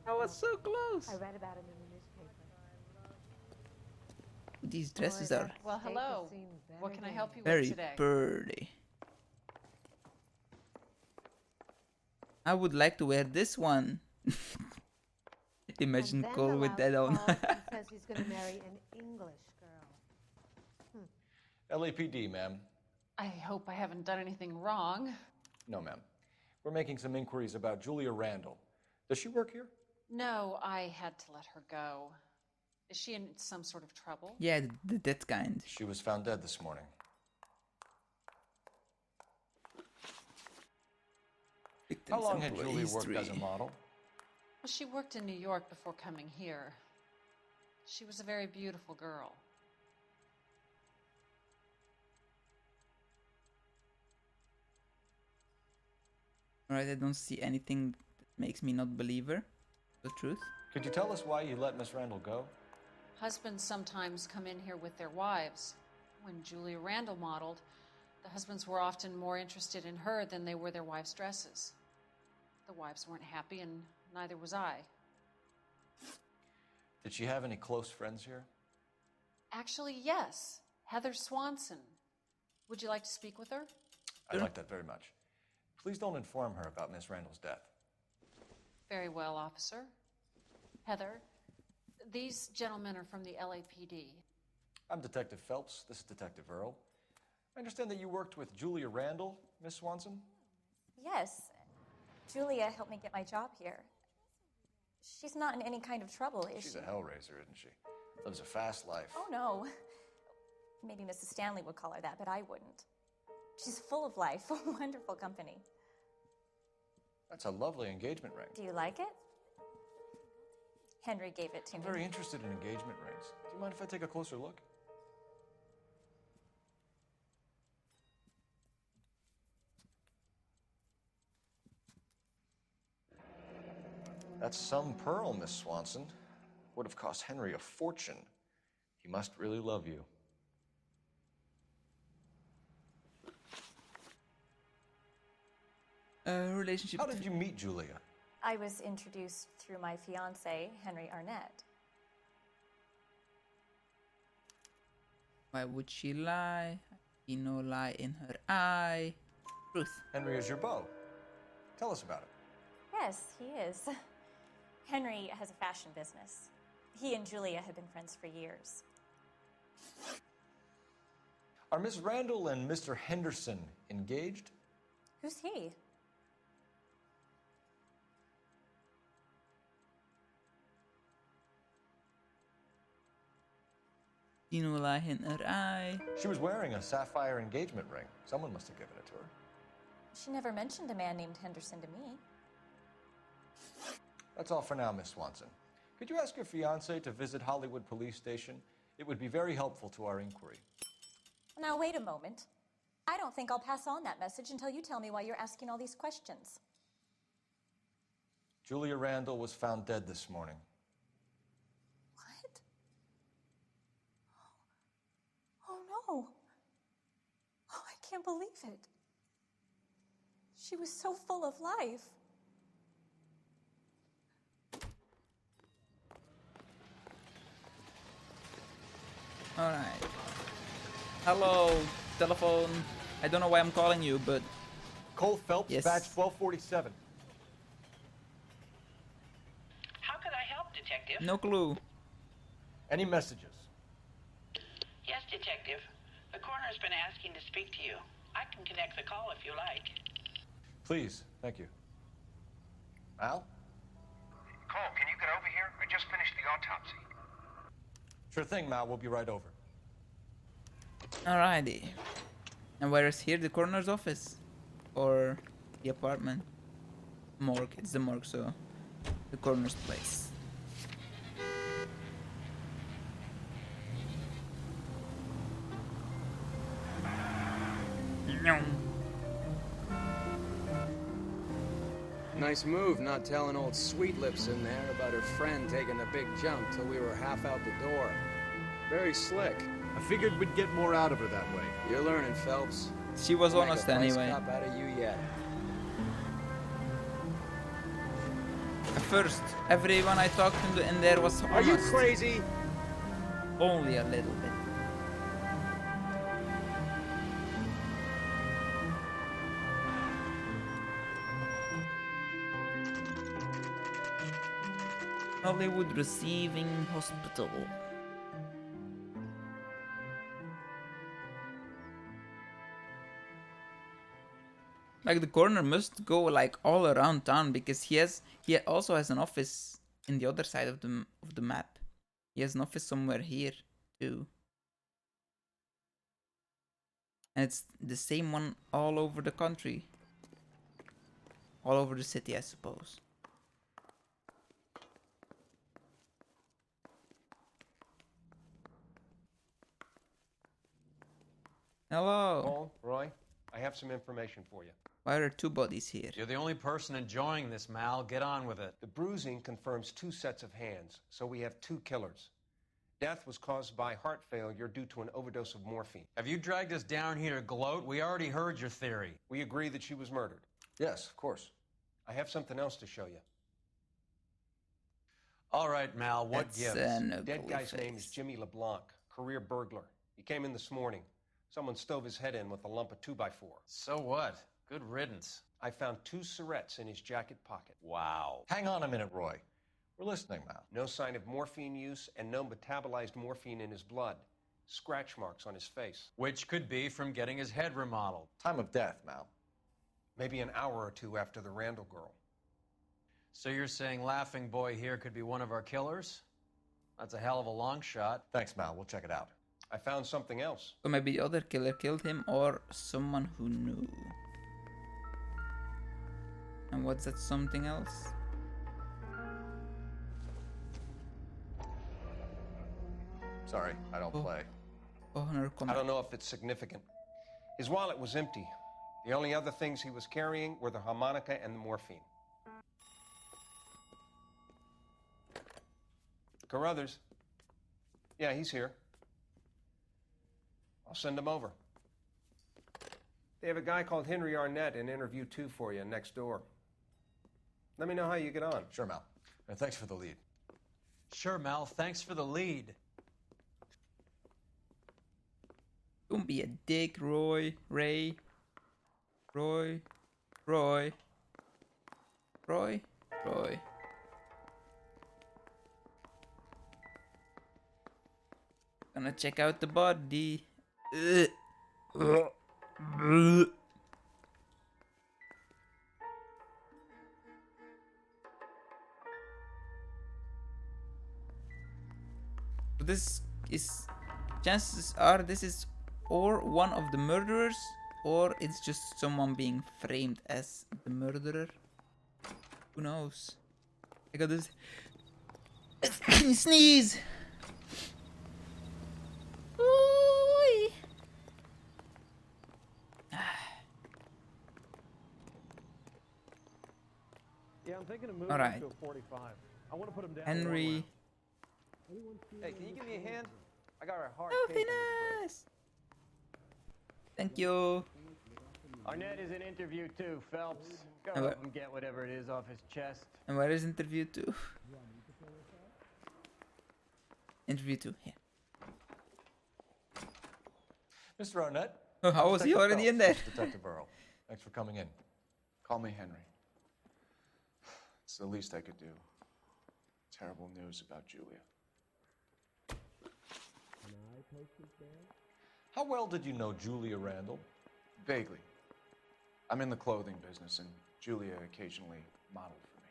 I was so close. I read about him in the newspaper. These dresses are Well, hello. What can I help you with very today? pretty. I would like to wear this one. Imagine Cole with that on. He says he's going to marry an English girl. LAPD, ma'am. I hope I haven't done anything wrong. No, ma'am. We're making some inquiries about Julia Randall. Does she work here? No, I had to let her go. Is she in some sort of trouble? Yeah, the dead kind. She was found dead this morning. How long had Julia worked as a model? Well, she worked in New York before coming here. She was a very beautiful girl. Alright, I don't see anything that makes me not believe her. The truth. Could you tell us why you let Miss Randall go? Husbands sometimes come in here with their wives. When Julia Randall modeled, the husbands were often more interested in her than they were their wives' dresses. The wives weren't happy, and neither was I. Did she have any close friends here? Actually, yes. Heather Swanson. Would you like to speak with her? I'd like that very much. Please don't inform her about Miss Randall's death. Very well, officer. Heather, these gentlemen are from the LAPD. I'm Detective Phelps. This is Detective Earl. I understand that you worked with Julia Randall, Miss Swanson? Yes. Julia helped me get my job here. She's not in any kind of trouble, is she? She's a hellraiser, isn't she? Lives a fast life. Oh, no. Maybe Mrs. Stanley would call her that, but I wouldn't. She's full of life, a wonderful company. That's a lovely engagement ring. Do you like it? Henry gave it to I'm me. very interested in engagement rings. Do you mind if I take a closer look? That's some pearl, Miss Swanson. Would have cost Henry a fortune. He must really love you. Relationship. How did you meet Julia? I was introduced through my fiancé, Henry Arnett. Why would she lie? See no lie in her eye. Truth. Henry is your beau. Tell us about it. Yes, he is. Henry has a fashion business. He and Julia have been friends for years. Are Miss Randall and Mr. Henderson engaged? Who's he? See no lie in her eye. She was wearing a sapphire engagement ring. Someone must have given it to her. She never mentioned a man named Henderson to me. That's all for now, Miss Swanson. Could you ask your fiancé to visit Hollywood Police Station? It would be very helpful to our inquiry. Now, wait a moment. I don't think I'll pass on that message until you tell me why you're asking all these questions. Julia Randall was found dead this morning. What? Oh, no. Oh, I can't believe it. She was so full of life. Alright. Hello, telephone. I don't know why I'm calling you, but... Cole Phelps, yes. badge 1247. How can I help, Detective? No clue. Any messages? Yes, Detective. The coroner's been asking to speak to you. I can connect the call if you like. Please, thank you. Al? Cole, can you get over here? I just finished the autopsy. Sure thing, Mal. We'll be right over. Alrighty. And where is here? The coroner's office? Or the apartment? Morgue. It's the morgue, so the coroner's place. Nice move not telling old Sweet Lips in there about her friend taking the big jump till we were half out the door. Very slick. I figured we'd get more out of her that way. You're learning, Phelps. She was honest Make a nice anyway. cop out of you yet. At first, everyone I talked to in there was honest. Are you crazy? Only a little bit. Hollywood Receiving Hospital. Like the coroner must go like all around town because he also has an office in the other side of the map. He has an office somewhere here too. And it's the same one all over the country. All over the city, I suppose. Hello. Cole, Roy, I have some information for you. Why are there two bodies here? You're the only person enjoying this, Mal. Get on with it. The bruising confirms 2 sets of hands, so we have 2 killers. Death was caused by heart failure due to an overdose of morphine. Have you dragged us down here to gloat? We already heard your theory. We agree that she was murdered. Yes, of course. I have something else to show you. All right, Mal, what gives? Dead guy's name is Jimmy LeBlanc, career burglar. He came in this morning. Someone stove his head in with a lump of 2x4. So what? Good riddance. I found 2 cigarettes in his jacket pocket. Wow. Hang on a minute, Roy. We're listening, Mal. No sign of morphine use and no metabolized morphine in his blood. Scratch marks on his face. Which could be from getting his head remodeled. Time of death, Mal. Maybe an hour or 2 after the Randall girl. So you're saying Laughing Boy here could be one of our killers? That's a hell of a long shot. Thanks, Mal. We'll check it out. I found something else. So maybe the other killer killed him or someone who knew. And what's that something else? Sorry, I don't play. I don't know if it's significant. His wallet was empty. The only other things he was carrying were the harmonica and the morphine. Carruthers. Yeah, he's here. I'll send him over. They have a guy called Henry Arnett in interview 2 for you next door. Let me know how you get on. Sure, Mal. And thanks for the lead. Sure, Mal. Thanks for the lead. Don't be a dick, Roy. Ray. Roy. Roy. Roy. Roy. Gonna check out the body. This is, chances are this is or one of the murderers or it's just someone being framed as the murderer. Who knows? I got this sneeze. Ooh. Yeah, I'm thinking of moving All right. to a 45. I want to put him down. Henry. Hey, can you give me a hand? I got a hard case. Happiness. Thank you. Arnett is in interview 2, Phelps. Go And up and get whatever it is off his chest. And where is interview 2? Interview 2, yeah. Mr. Arnett. Oh, how was he Detective already in there? Phelps, Detective Earl. Thanks for coming in. Call me Henry. It's the least I could do. Terrible news about Julia. How well did you know Julia Randall? Vaguely. I'm in the clothing business, and Julia occasionally modeled for me.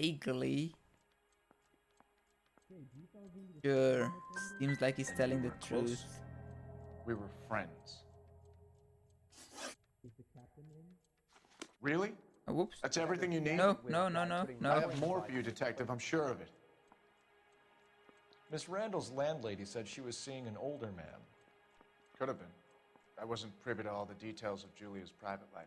Vaguely. Sure. Seems like he's telling the truth. We were friends. Really? Oh, whoops. That's everything you need? No, no, no, no, no. I have more for you, Detective. I'm sure of it. Miss Randall's landlady said she was seeing an older man. Could have been. I wasn't privy to all the details of Julia's private life.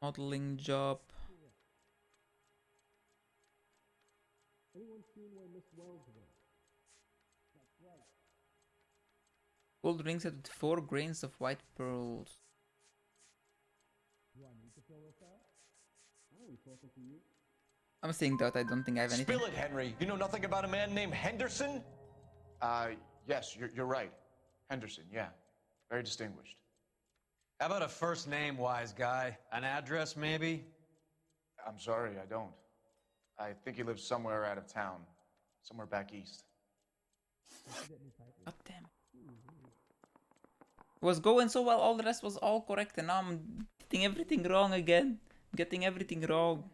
Modeling job. Gold ring set with 4 grains of white pearls. I'm saying that I don't think I have anything. Spill it, Henry. You know nothing about a man named Henderson? Yes, you're right. Henderson, yeah. Very distinguished. How about a first name, wise guy? An address, maybe? I'm sorry, I don't. I think he lives somewhere out of town. Somewhere back east. God damn. It was going so well, all the rest was all correct, and now I'm getting everything wrong again. Getting everything wrong.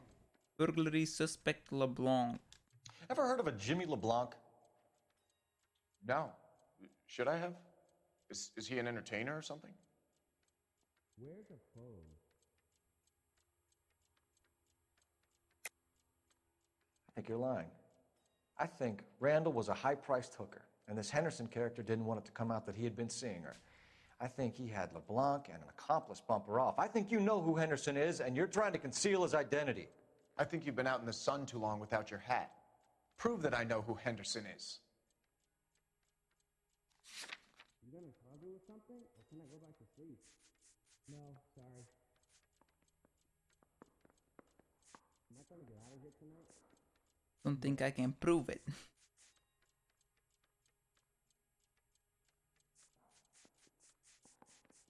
Burglary suspect LeBlanc. Ever heard of a Jimmy LeBlanc? No. Should I have? Is he an entertainer or something? Where's the phone? I think you're lying. I think Randall was a high-priced hooker, and this Henderson character didn't want it to come out that he had been seeing her. I think he had LeBlanc and an accomplice bump her off. I think you know who Henderson is, and you're trying to conceal his identity. I think you've been out in the sun too long without your hat. Prove that I know who Henderson is. You gonna struggle with something, or can I go back to sleep? No, sorry. Am I gonna get out of here tonight? Don't think I can prove it.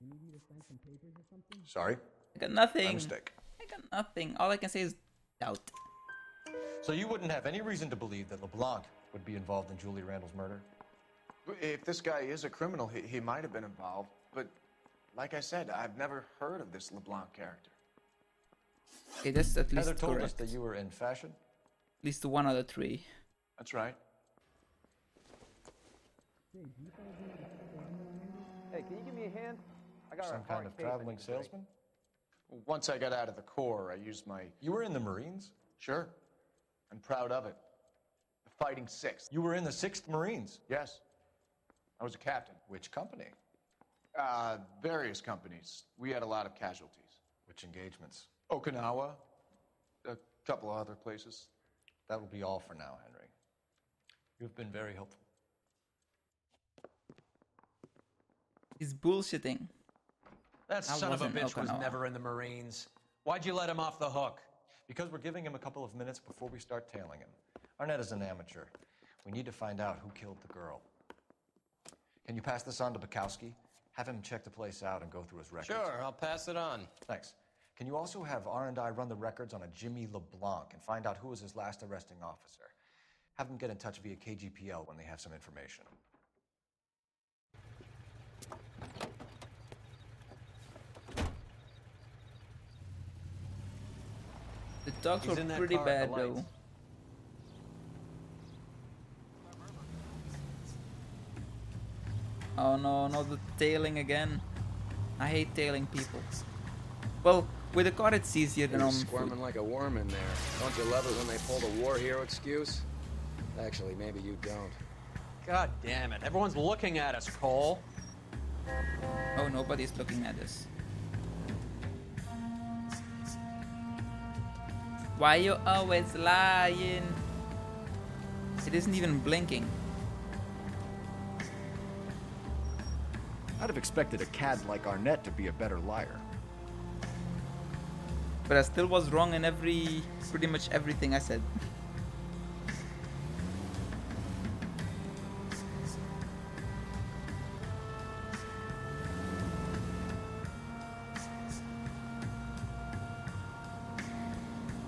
You need me to sign some papers or something? Sorry? I got nothing. My mistake. I got nothing. All I can say is doubt. So you wouldn't have any reason to believe that LeBlanc would be involved in Julie Randall's murder? If this guy is a criminal, he might have been involved. But like I said, I've never heard of this LeBlanc character. Okay, that's at least Heather told us correct. that you were in fashion. At least 1 out of 3. That's right. Hey, can you give me a hand? I got Some kind of traveling salesman? Once I got out of the Corps, I used my... You were in the Marines? Sure. I'm proud of it. The Fighting Sixth. You were in the 6th Marines? Yes. I was a captain. Which company? Various companies. We had a lot of casualties. Which engagements? Okinawa. A couple of other places. That will be all for now, Henry. You've been very helpful. He's bullshitting. That I son of a wasn't bitch was Okinawa. never in the Marines. Why'd you let him off the hook? Because we're giving him a couple of minutes before we start tailing him. Arnett is an amateur. We need to find out who killed the girl. Can you pass this on to Bukowski? Have him check the place out and go through his records. Sure, I'll pass it on. Thanks. Can you also have R&I run the records on a Jimmy LeBlanc and find out who was his last arresting officer? Have them get in touch via KGPL when they have some information. The dogs He's were in that pretty car at the bad lights. though. Oh no, not the tailing again. I hate tailing people. Well, with a car it's easier than You're on squirming foot. like a worm in there. Don't you love it when they pull the war hero excuse? Actually, maybe you don't. God damn it. Everyone's looking at us, Cole. Oh, nobody's looking at us. Why you always lying? It isn't even blinking. I'd have expected a cad like Arnett to be a better liar. But I still was wrong in pretty much everything I said.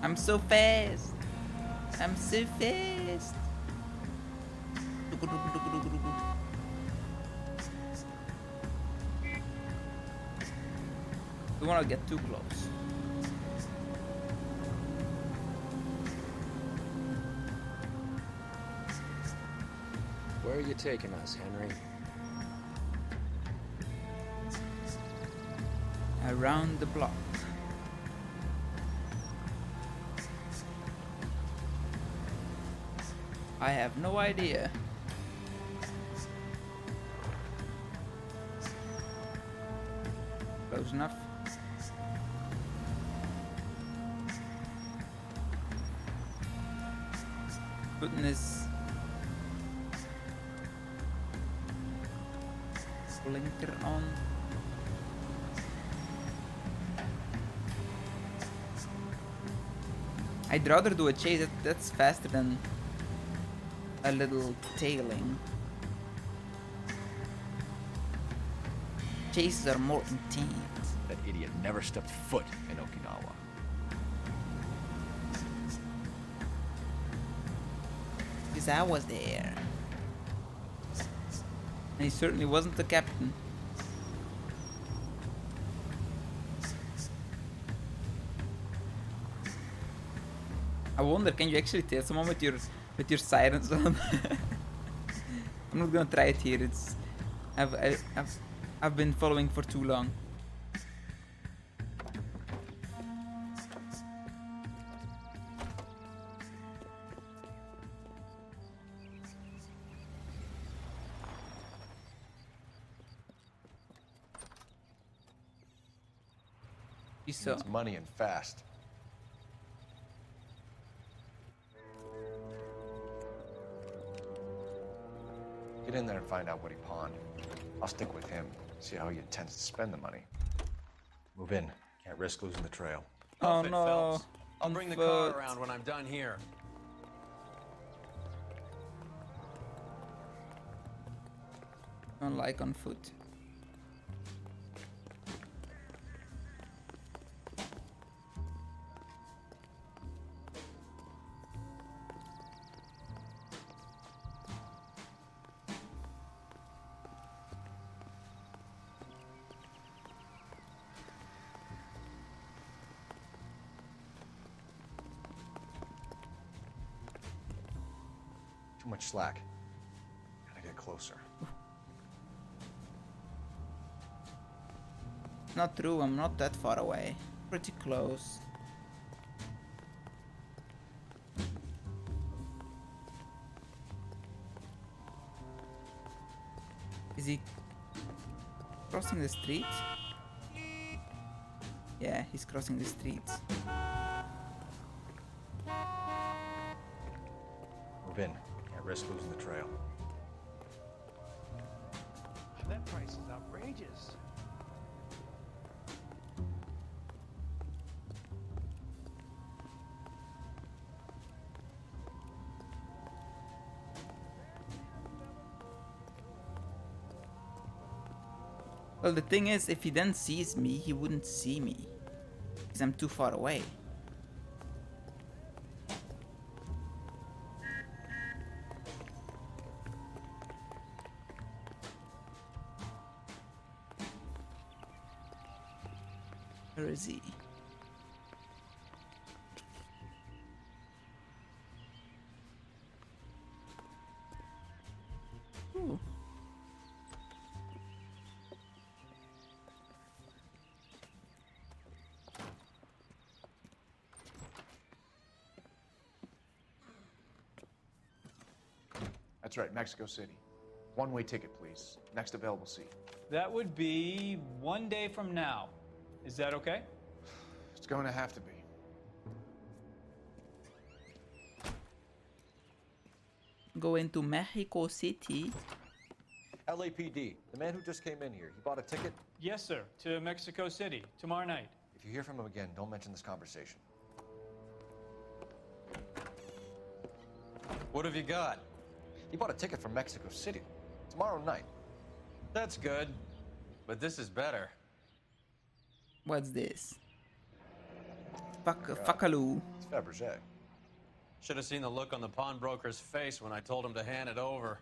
I'm so fast. I'm so fast. Don't want to get too close. Where are you taking us, Henry? Around the block. I have no idea. Close enough. Putting this blinker on. I'd rather do a chase. That's faster than a little tailing. Chases are more intense. That idiot never stepped foot in Okinawa. Because I was there. And he certainly wasn't the captain. I wonder, can you actually tail someone with your sirens on? I'm not gonna try it here. It's I've been following for too long. So it's money and fast. Get in there and find out what he pawned. I'll stick with him, see how he intends to spend the money. Move in. Can't risk losing the trail. Oh Perfect, no. fellas. I'll bring the car around when I'm done here. Unlike on foot. Too much slack. Gotta get closer. Not true, I'm not that far away. Pretty close. Is he crossing the street? Yeah, he's crossing the street. Move in. Can't risk losing the trail. That price is outrageous. Well, the thing is, if he then sees me, he wouldn't see me. Because I'm too far away. Where is he? Ooh. That's right, Mexico City. One-way ticket, please. Next available seat. That would be 1 day from now. Is that okay? It's going to have to be. Go into Mexico City. LAPD, the man who just came in here, he bought a ticket? Yes, sir. To Mexico City, tomorrow night. If you hear from him again, don't mention this conversation. What have you got? He bought a ticket from Mexico City. Tomorrow night. That's good. But this is better. What's this? Fuckaloo. It's Fabergé. Should have seen the look on the pawnbroker's face when I told him to hand it over.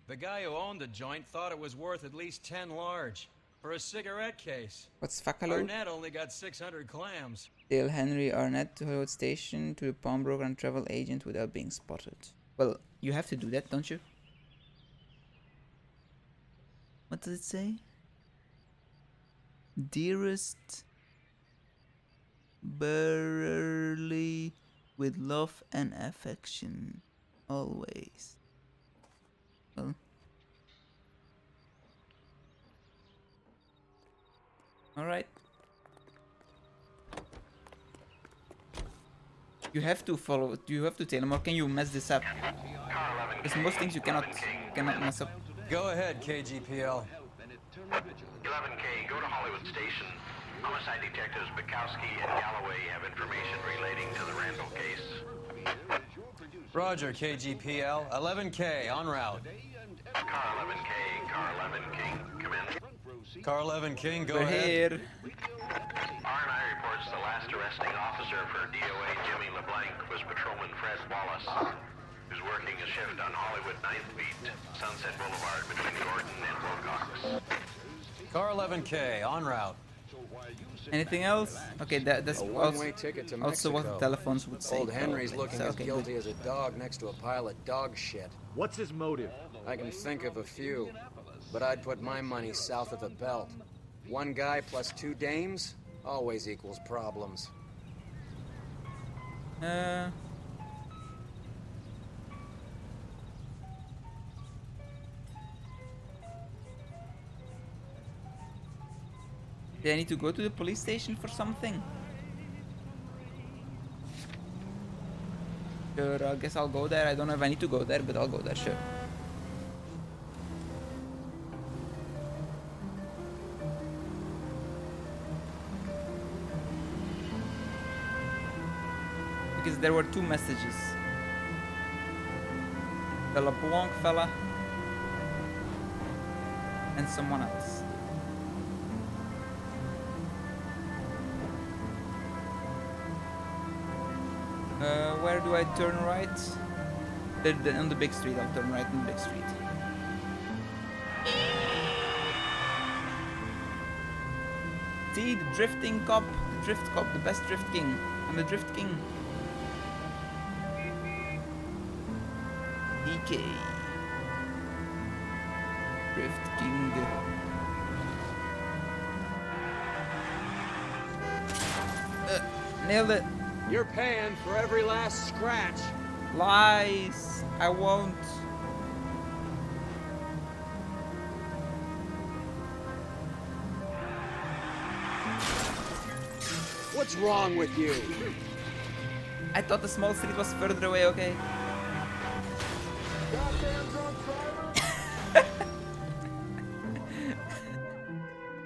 The guy who owned the joint thought it was worth at least 10 large. for a cigarette case. What's Fakalo? Arnett only got 600 clams. Dale Henry Arnett to Hollywood Station to a pawnbroker and travel agent without being spotted. Well, you have to do that, don't you? What does it say? Dearest Burley, with love and affection, always. Well. Alright. You have to follow it. You have to tell him, or can you mess this up? Because most things you cannot mess up. Go ahead, KGPL. 11K, go to Hollywood Station. Homicide detectives Bukowski and Galloway have information relating to the Randall case. Roger, KGPL. 11K, en route. Car 11K, Car 11 King, come in. Car 11 King, go We're ahead. here. R&I reports the last arresting officer for DOA Jimmy LeBlanc was Patrolman Fred Wallace, who's working a shift on Hollywood 9th Beat, Sunset Boulevard between Gordon and Wilcox. Car 11K, en route. Anything else? Okay, that's A one-way ticket to also what the Mexico. telephones would say. Old Henry's looking So, as okay, guilty good. as a dog next to a pile of dog shit. What's his motive? I can think of a few, but I'd put my money south of the belt. One guy plus two dames always equals problems. Do I need to go to the police station for something? Sure, I guess I'll go there. I don't know if I need to go there, but I'll go there, sure. Because there were two messages. The LeBlanc fella and someone else. Where do I turn right? On the big street. I'll turn right on the big street. See, the drifting cop, the drift cop, the best drift king. I'm the drift king. DK. Drift king. Nailed it. You're paying for every last scratch. Lies. I won't. What's wrong with you? I thought the small street was further away, okay?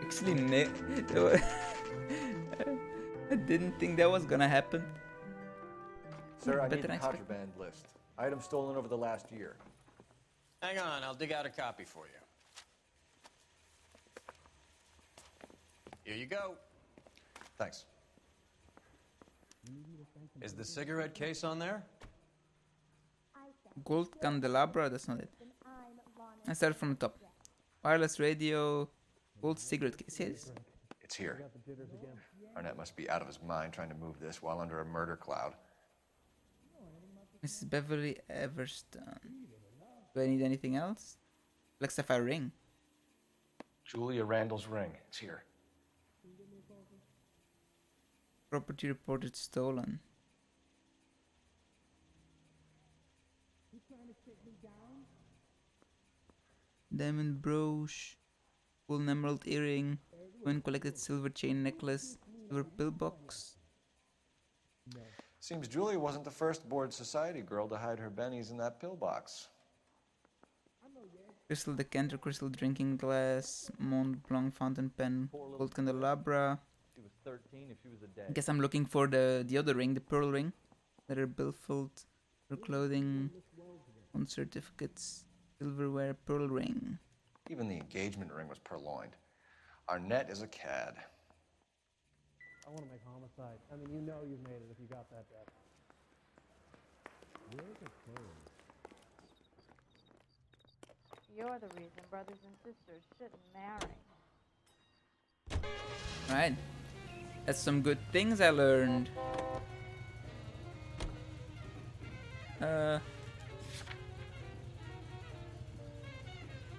Actually, I didn't think that was gonna happen. Sir, I Better need than a expected. contraband list. Items stolen over the last year. Hang on, I'll dig out a copy for you. Here you go. Thanks. Is the cigarette case on there? Gold candelabra, that's not it. I started from the top. Wireless radio, gold cigarette case. Yes. It's here. Arnett must be out of his mind trying to move this while under a murder cloud. Mrs. Beverly Everston. Do I need anything else? Black sapphire ring. Julia Randall's ring. It's here. Property reported stolen. Diamond brooch, gold emerald earring, coin collected silver chain necklace, silver pillbox. Seems Julia wasn't the first bored society girl to hide her bennies in that pillbox. Crystal decanter, crystal drinking glass, Mont Blanc fountain pen, gold candelabra. She was 13 if she was a day. I guess I'm looking for the other ring, the pearl ring. Leather billfold, her clothing, on certificates, silverware, pearl ring. Even the engagement ring was purloined. Arnett is a cad. I want to make homicide. I mean, you know you've made it if you got that debt. Where's the phone? You're the reason brothers and sisters shouldn't marry. Right. That's some good things I learned.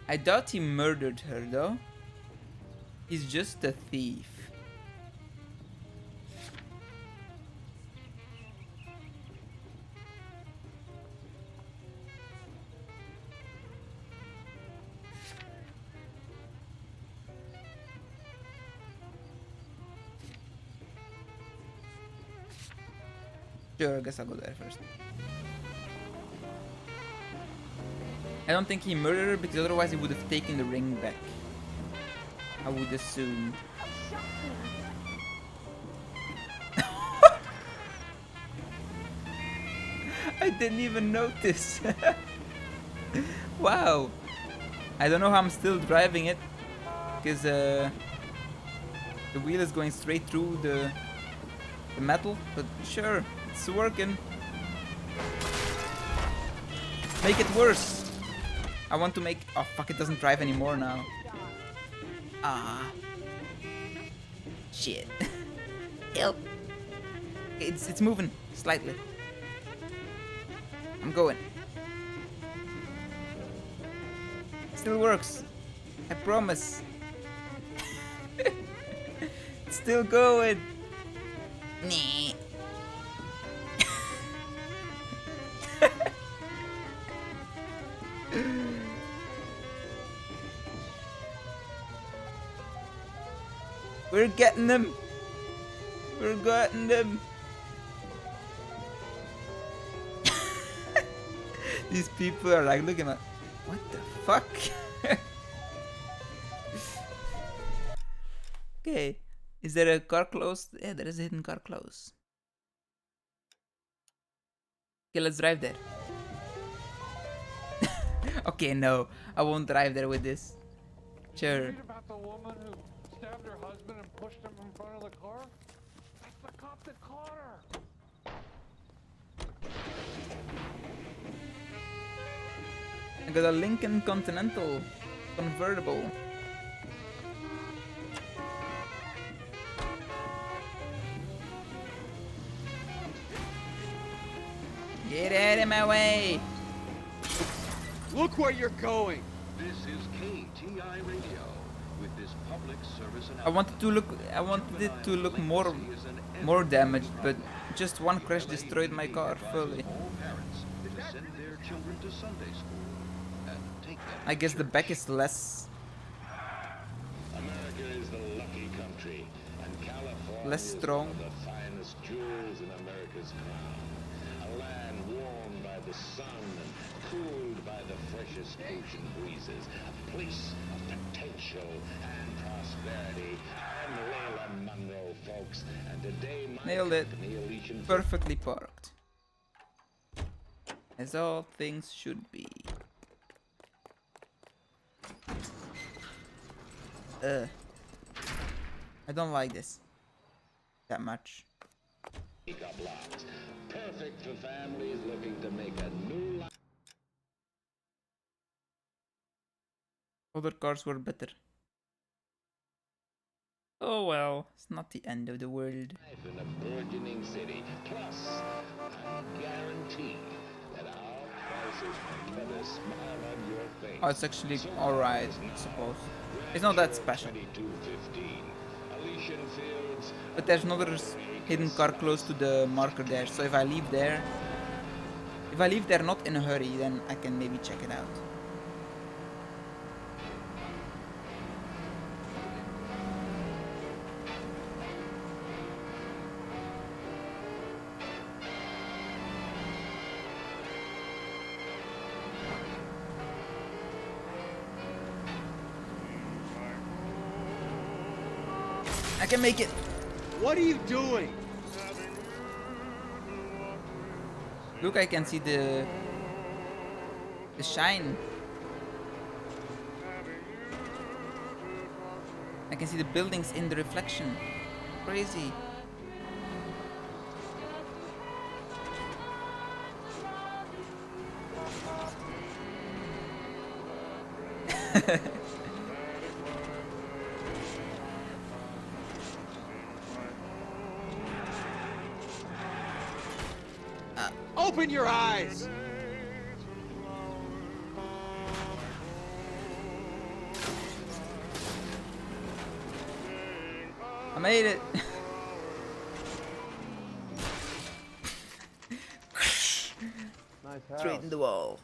I doubt he murdered her though. He's just a thief. Sure, I guess I'll go there first. I don't think he murdered her because otherwise he would have taken the ring back. I would assume. I didn't even notice. Wow. I don't know how I'm still driving it because the wheel is going straight through the metal, but sure, it's working. Make it worse. I want to make... Oh fuck, it doesn't drive anymore now. Ah. Shit. Help. It's moving slightly. I'm going. It still works. I promise. It's still going. Nee. We're getting them. We're getting them. These people are like looking at, what the fuck? Okay, is there a car close? Yeah, there is a hidden car close. Okay, let's drive there. Okay, no, I won't drive there with this. Sure. Read about the woman who stabbed her husband and pushed him in front of the car? That's the cop that caught her. I got a Lincoln Continental convertible. Get out of my way! Look where you're going! This is KTI Radio with this public service announcement. I wanted it to look more damaged, but just one crash destroyed my car fully. All parents to send their children to Sunday school and take them. I guess the back is less America is the lucky country, and California less strong. is one of the finest jewels in America's crown. A land warmed by the sun and cooled by the freshest ocean breezes. A place of potential and prosperity. I'm Layla Monroe, folks, and today my Nailed it. company, Elysian Perfectly parked. As all things should be. I don't like this that much. Pickup lots. Perfect for families looking to make a new life. Other cars were better. Oh well, it's not the end of the world. In a burgeoning city. Plus, I guarantee that our prices will put a smile on your face. Oh, it's actually alright, I suppose. It's not that special. But there's another hidden car close to the marker there, so if I leave there not in a hurry, then I can maybe check it out. I can make it. What are you doing? Look, I can see the shine. I can see the buildings in the reflection. Crazy. Open your eyes! I made it. Nice house. Straight in the wall.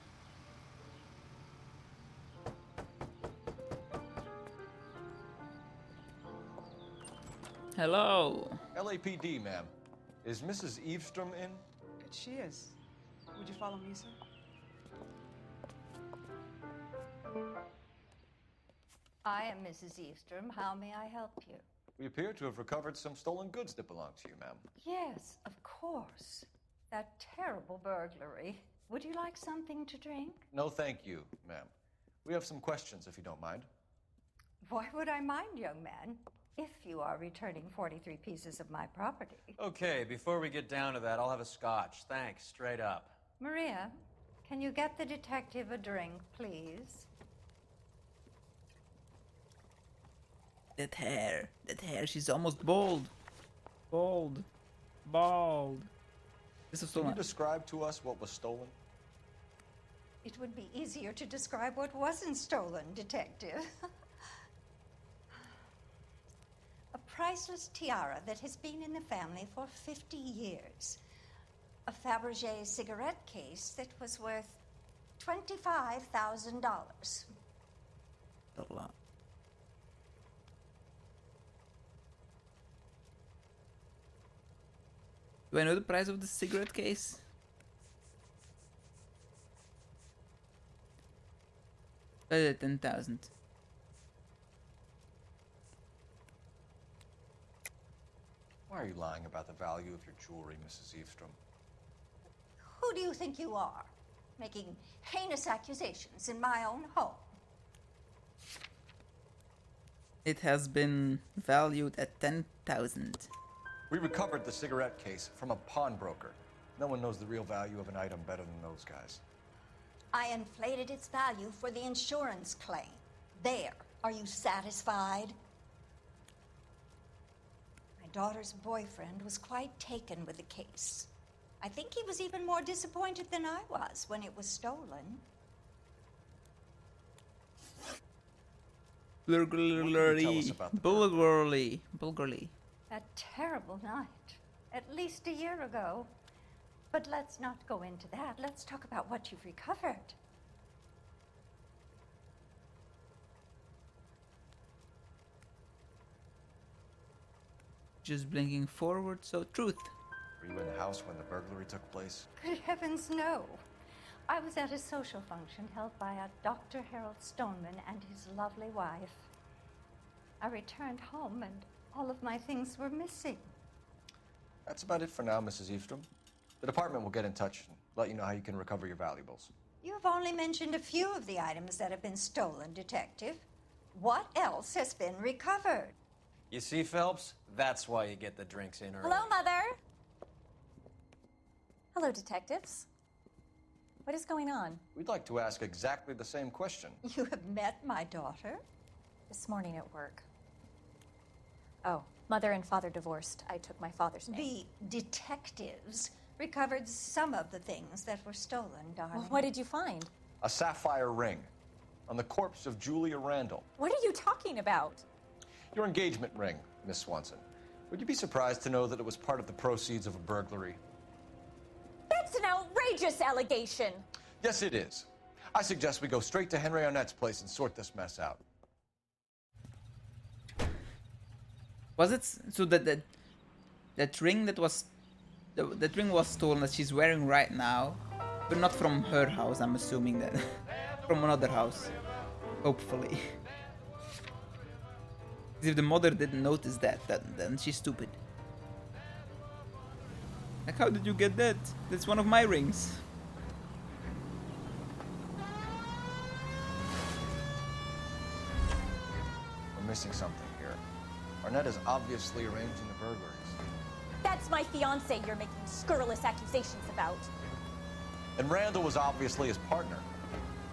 Hello. LAPD, ma'am. Is Mrs. Eavestrom in? She is. Would you follow me, sir? I am Mrs. Eavestrom. How may I help you? We appear to have recovered some stolen goods that belong to you, ma'am. Yes, of course. That terrible burglary. Would you like something to drink? No, thank you, ma'am. We have some questions, if you don't mind. Why would I mind, young man? If you are returning 43 pieces of my property. Okay, before we get down to that, I'll have a scotch. Thanks, straight up. Maria, can you get the detective a drink, please? That hair, she's almost bald. Bald. This is so Can you much. describe to us what was stolen? It would be easier to describe what wasn't stolen, detective. A priceless tiara that has been in the family for 50 years. A Fabergé cigarette case that was worth $25,000. A lot. Do I know the price of the cigarette case? $10,000. Why are you lying about the value of your jewelry, Mrs. Eavestrom? Who do you think you are? Making heinous accusations in my own home. It has been valued at $10,000. We recovered the cigarette case from a pawnbroker. No one knows the real value of an item better than those guys. I inflated its value for the insurance claim. There. Are you satisfied? My daughter's boyfriend was quite taken with the case. I think he was even more disappointed than I was when it was stolen. Bulgarly. That terrible night. At least a year ago. But let's not go into that. Let's talk about what you've recovered. Just blinking forward, so truth. Were you in the house when the burglary took place? Good heavens, no. I was at a social function held by a Dr. Harold Stoneman and his lovely wife. I returned home and all of my things were missing. That's about it for now, Mrs. Eavestrom. The department will get in touch and let you know how you can recover your valuables. You have only mentioned a few of the items that have been stolen, Detective. What else has been recovered? You see, Phelps? That's why you get the drinks in early. Hello, Mother. Hello, detectives. What is going on? We'd like to ask exactly the same question. You have met my daughter? This morning at work. Oh, Mother and Father divorced. I took my father's name. The detectives recovered some of the things that were stolen, darling. Well, what did you find? A sapphire ring on the corpse of Julia Randall. What are you talking about? Your engagement ring, Miss Swanson. Would you be surprised to know that it was part of the proceeds of a burglary? That's an outrageous allegation. Yes, it is. I suggest we go straight to Henry Arnett's place and sort this mess out. Was it so that ring that was that ring was stolen that she's wearing right now, but not from her house? I'm assuming that from another house, hopefully. If the mother didn't notice that, then she's stupid. Like, how did you get that? That's one of my rings. We're missing something here. Arnett is obviously arranging the burglaries. That's my fiance you're making scurrilous accusations about. And Randall was obviously his partner.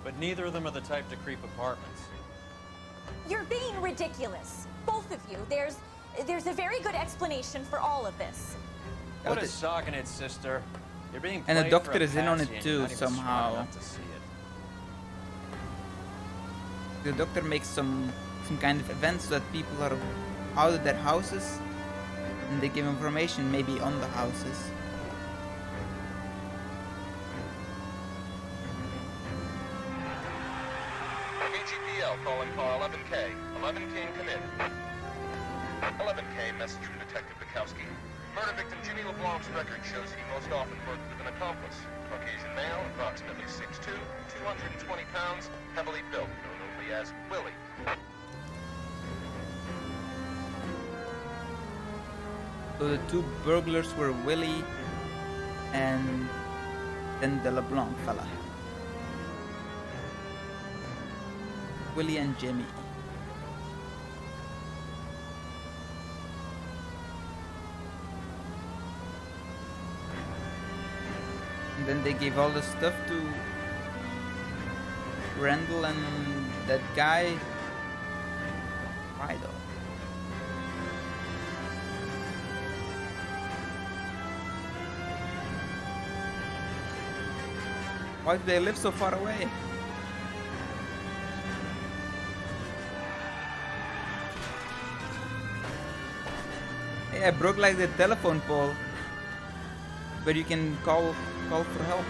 But neither of them are the type to creep apartments. You're being ridiculous. Both of you. There's a very good explanation for all of this. What a sogging it, sister. You're being And the played doctor for a is in on it patsy and too, you're not even smart somehow. enough to see it. The doctor makes some kind of event so that people are out of their houses, and they give information maybe on the houses. KGPL calling car 11K. 11K come in. 11K, message from Detective Bukowski. Murder victim Jimmy LeBlanc's record shows he most often worked with an accomplice. Caucasian male, approximately 6'2", 220 pounds, heavily built, known only as Willie. So the two burglars were Willie and then the LeBlanc fella. Willie and Jimmy. And then they gave all the stuff to Randall and that guy, Frido. Why do they live so far away? Hey, I broke like the telephone pole, but you can call for help.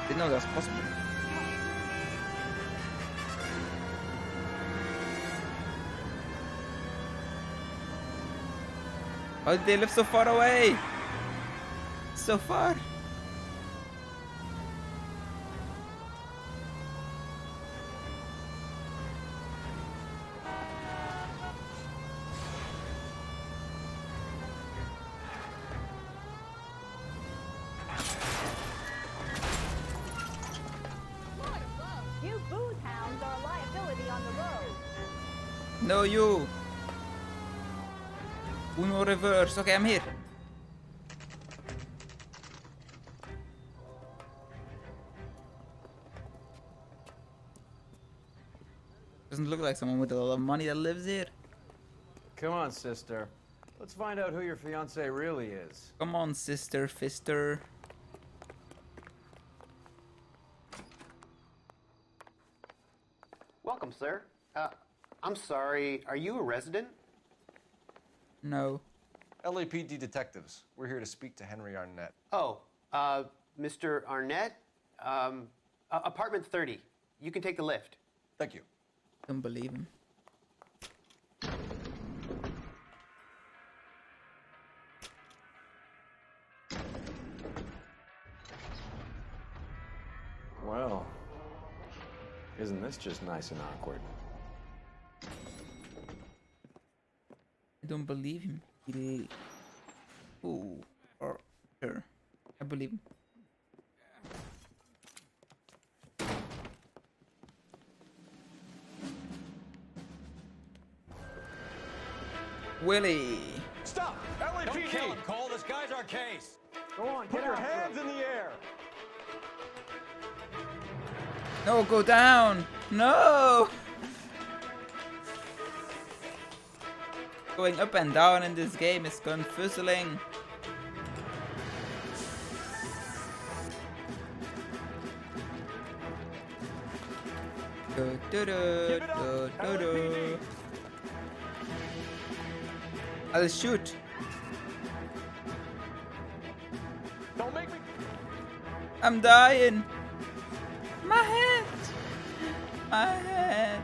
Didn't know that was possible. Why did they live so far away? So far. You booze hounds are a liability on the road. No, you. Uno reverse. Okay, I'm here. Doesn't look like someone with a lot of money that lives here. Come on, sister. Let's find out who your fiance really is. Come on, sister, fister. Welcome, sir. I'm sorry, are you a resident? No. LAPD detectives. We're here to speak to Henry Arnett. Oh, Mr. Arnett? Apartment 30. You can take the lift. Thank you. Don't believe him. Well, isn't this just nice and awkward? I don't believe him. Ooh, or her. I believe him. Willie. Stop! LAPD! Don't kill him, Cole. This guy's our case. Go on, put your hands in the air. No, go down. No. Going up and down in this game is confusing. Do, do, do, do, do, do. I'll shoot. Don't make me. I'm dying. My head. My head.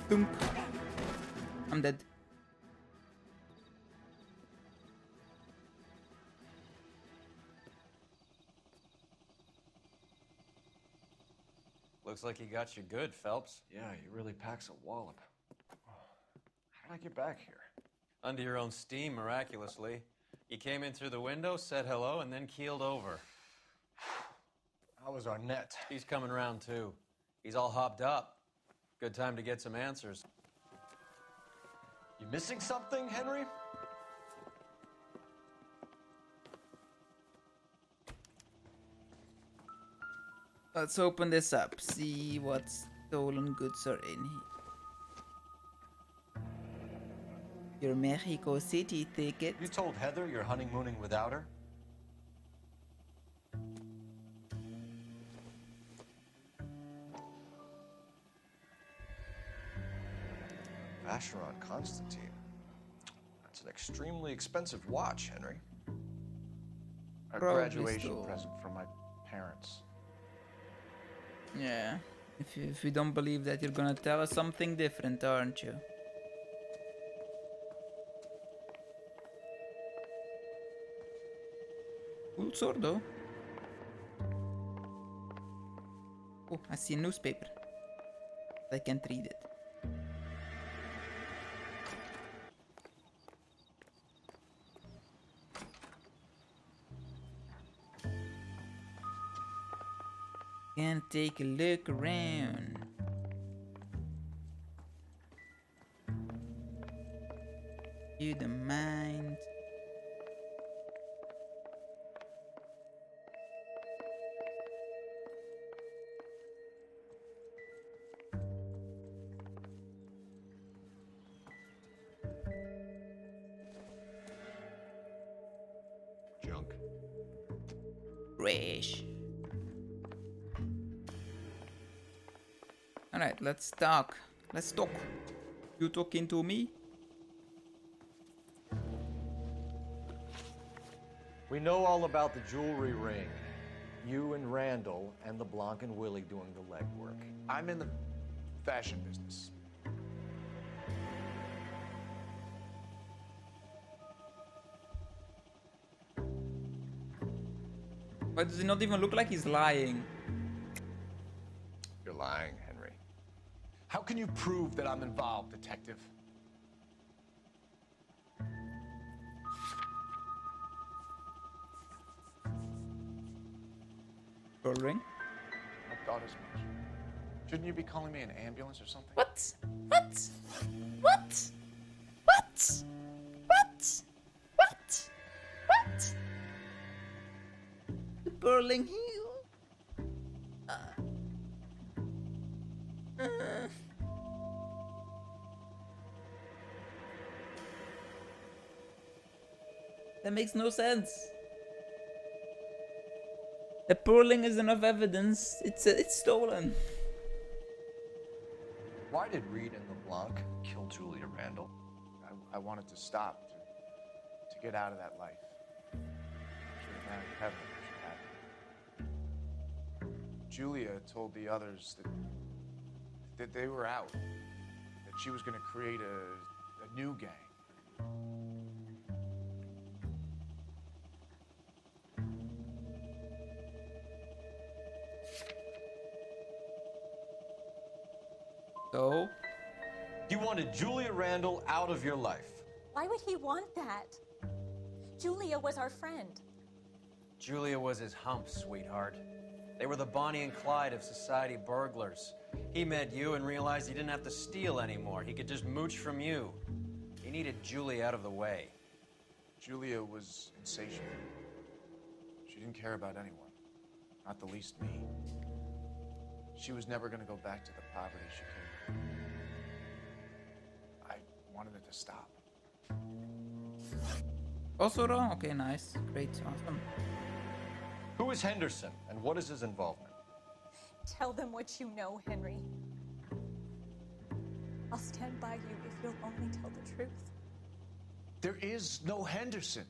Thump. I'm dead. Looks like he got you good, Phelps. Yeah, he really packs a wallop. How did I get back here? Under your own steam, miraculously. You came in through the window, said hello, and then keeled over. How was Arnett? He's coming around, too. He's all hopped up. Good time to get some answers. You missing something, Henry? Let's open this up. See what stolen goods are in here. Your Mexico City ticket. You told Heather you're honeymooning without her? Vacheron Constantine. That's an extremely expensive watch, Henry. A Probably graduation stole. present from my parents. Yeah. If we don't believe that, you're gonna tell us something different, aren't you? Cool sword though. Oh, I see a newspaper. I can't read it. Can take a look around. You don't mind. Junk. Trash. Alright, let's talk. Let's talk. You talking to me? We know all about the jewelry ring. You and Randall and LeBlanc and Willie doing the legwork. I'm in the fashion business. Why does it not even look like he's lying? You're lying, Henry. How can you prove that I'm involved, detective? Pearl ring? I thought as much. Shouldn't you be calling me an ambulance or something? What? What? What? What? What? What? What? The Burling Heel? That makes no sense. The purling is enough evidence. It's stolen. Why did Reed and LeBlanc kill Julia Randall? I wanted to stop, to get out of that life. Should have married Heather if she had. Julia told the others that they were out, that she was going to create a new gang. So? You wanted Julia Randall out of your life. Why would he want that? Julia was our friend. Julia was his hump, sweetheart. They were the Bonnie and Clyde of society burglars. He met you and realized he didn't have to steal anymore. He could just mooch from you. He needed Julia out of the way. Julia was insatiable. She didn't care about anyone, not the least me. She was never going to go back to the poverty she came from. I wanted it to stop. Also wrong? Okay, nice. Great, awesome. Who is Henderson and what is his involvement? Tell them what you know, Henry. I'll stand by you if you'll only tell the truth. There is no Henderson.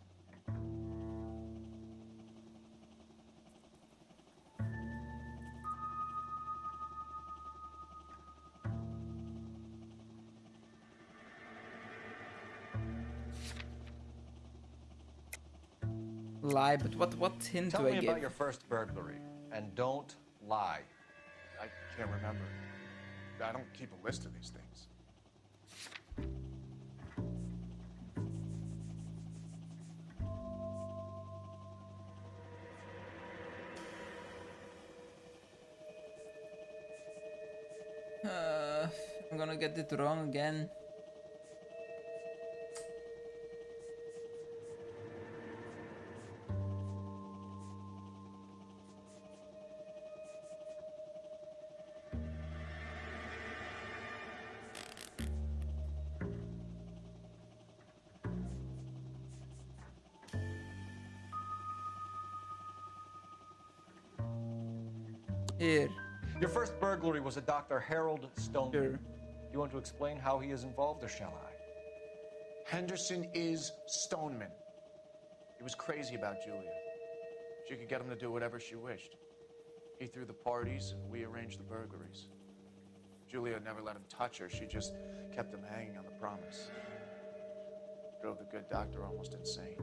Lie, but what hint Tell do I me give? about your first burglary, and don't lie. I can't remember. I don't keep a list of these things. I'm gonna get it wrong again. Here. Your first burglary was a Dr. Harold Stoneman. Sure. Do you want to explain how he is involved, or shall I? Henderson is Stoneman. He was crazy about Julia. She could get him to do whatever she wished. He threw the parties, and we arranged the burglaries. Julia never let him touch her. She just kept him hanging on the promise. Drove the good doctor almost insane.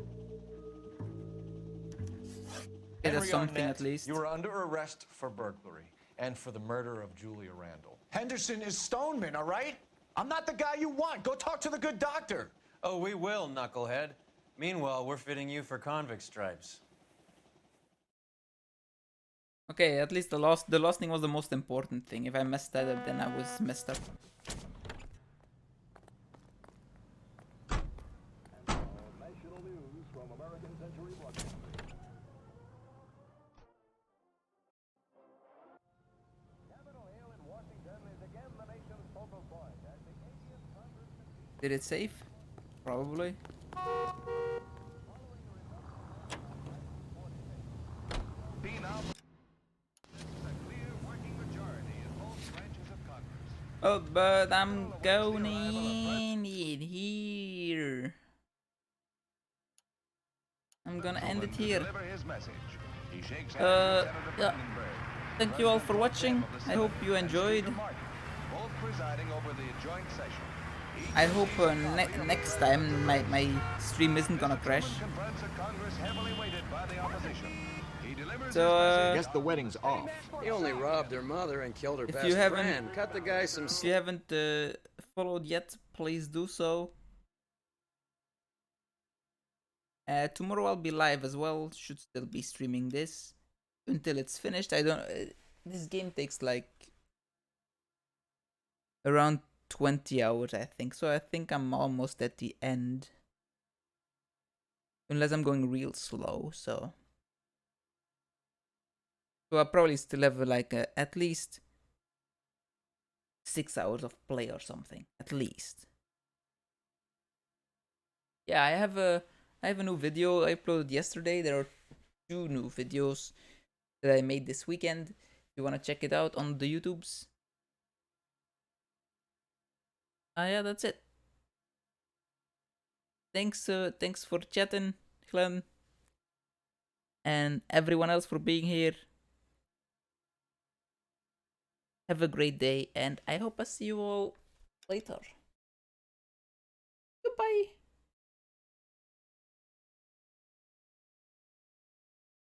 That's Henry something Arnett, at least. You are under arrest for burglary and for the murder of Julia Randall. Henderson is Stoneman, all right? I'm not the guy you want. Go talk to the good doctor. Oh, we will, knucklehead. Meanwhile, we're fitting you for convict stripes. Okay, at least the last thing was the most important thing. If I messed that up, then I was messed up. Did it save? Probably. Oh, but I'm going in here. I'm gonna end it here. Yeah. Thank you all for watching. I hope you enjoyed. I hope next time my stream isn't gonna crash. So I guess the wedding's off. He only robbed her mother and killed her if best you haven't friend. Cut the guy some if you haven't followed yet, please do so. Tomorrow I'll be live as well. Should still be streaming this until it's finished. I don't. This game takes like around 20 hours, I think. So I think I'm almost at the end, unless I'm going real slow. So I probably still have like at least 6 hours of play or something, at least. Yeah, I have a new video I uploaded yesterday. There are 2 new videos that I made this weekend. If you want to check it out on the YouTubes. Yeah, that's it. Thanks for chatting, Glenn, and everyone else for being here. Have a great day, and I hope I see you all later. Goodbye.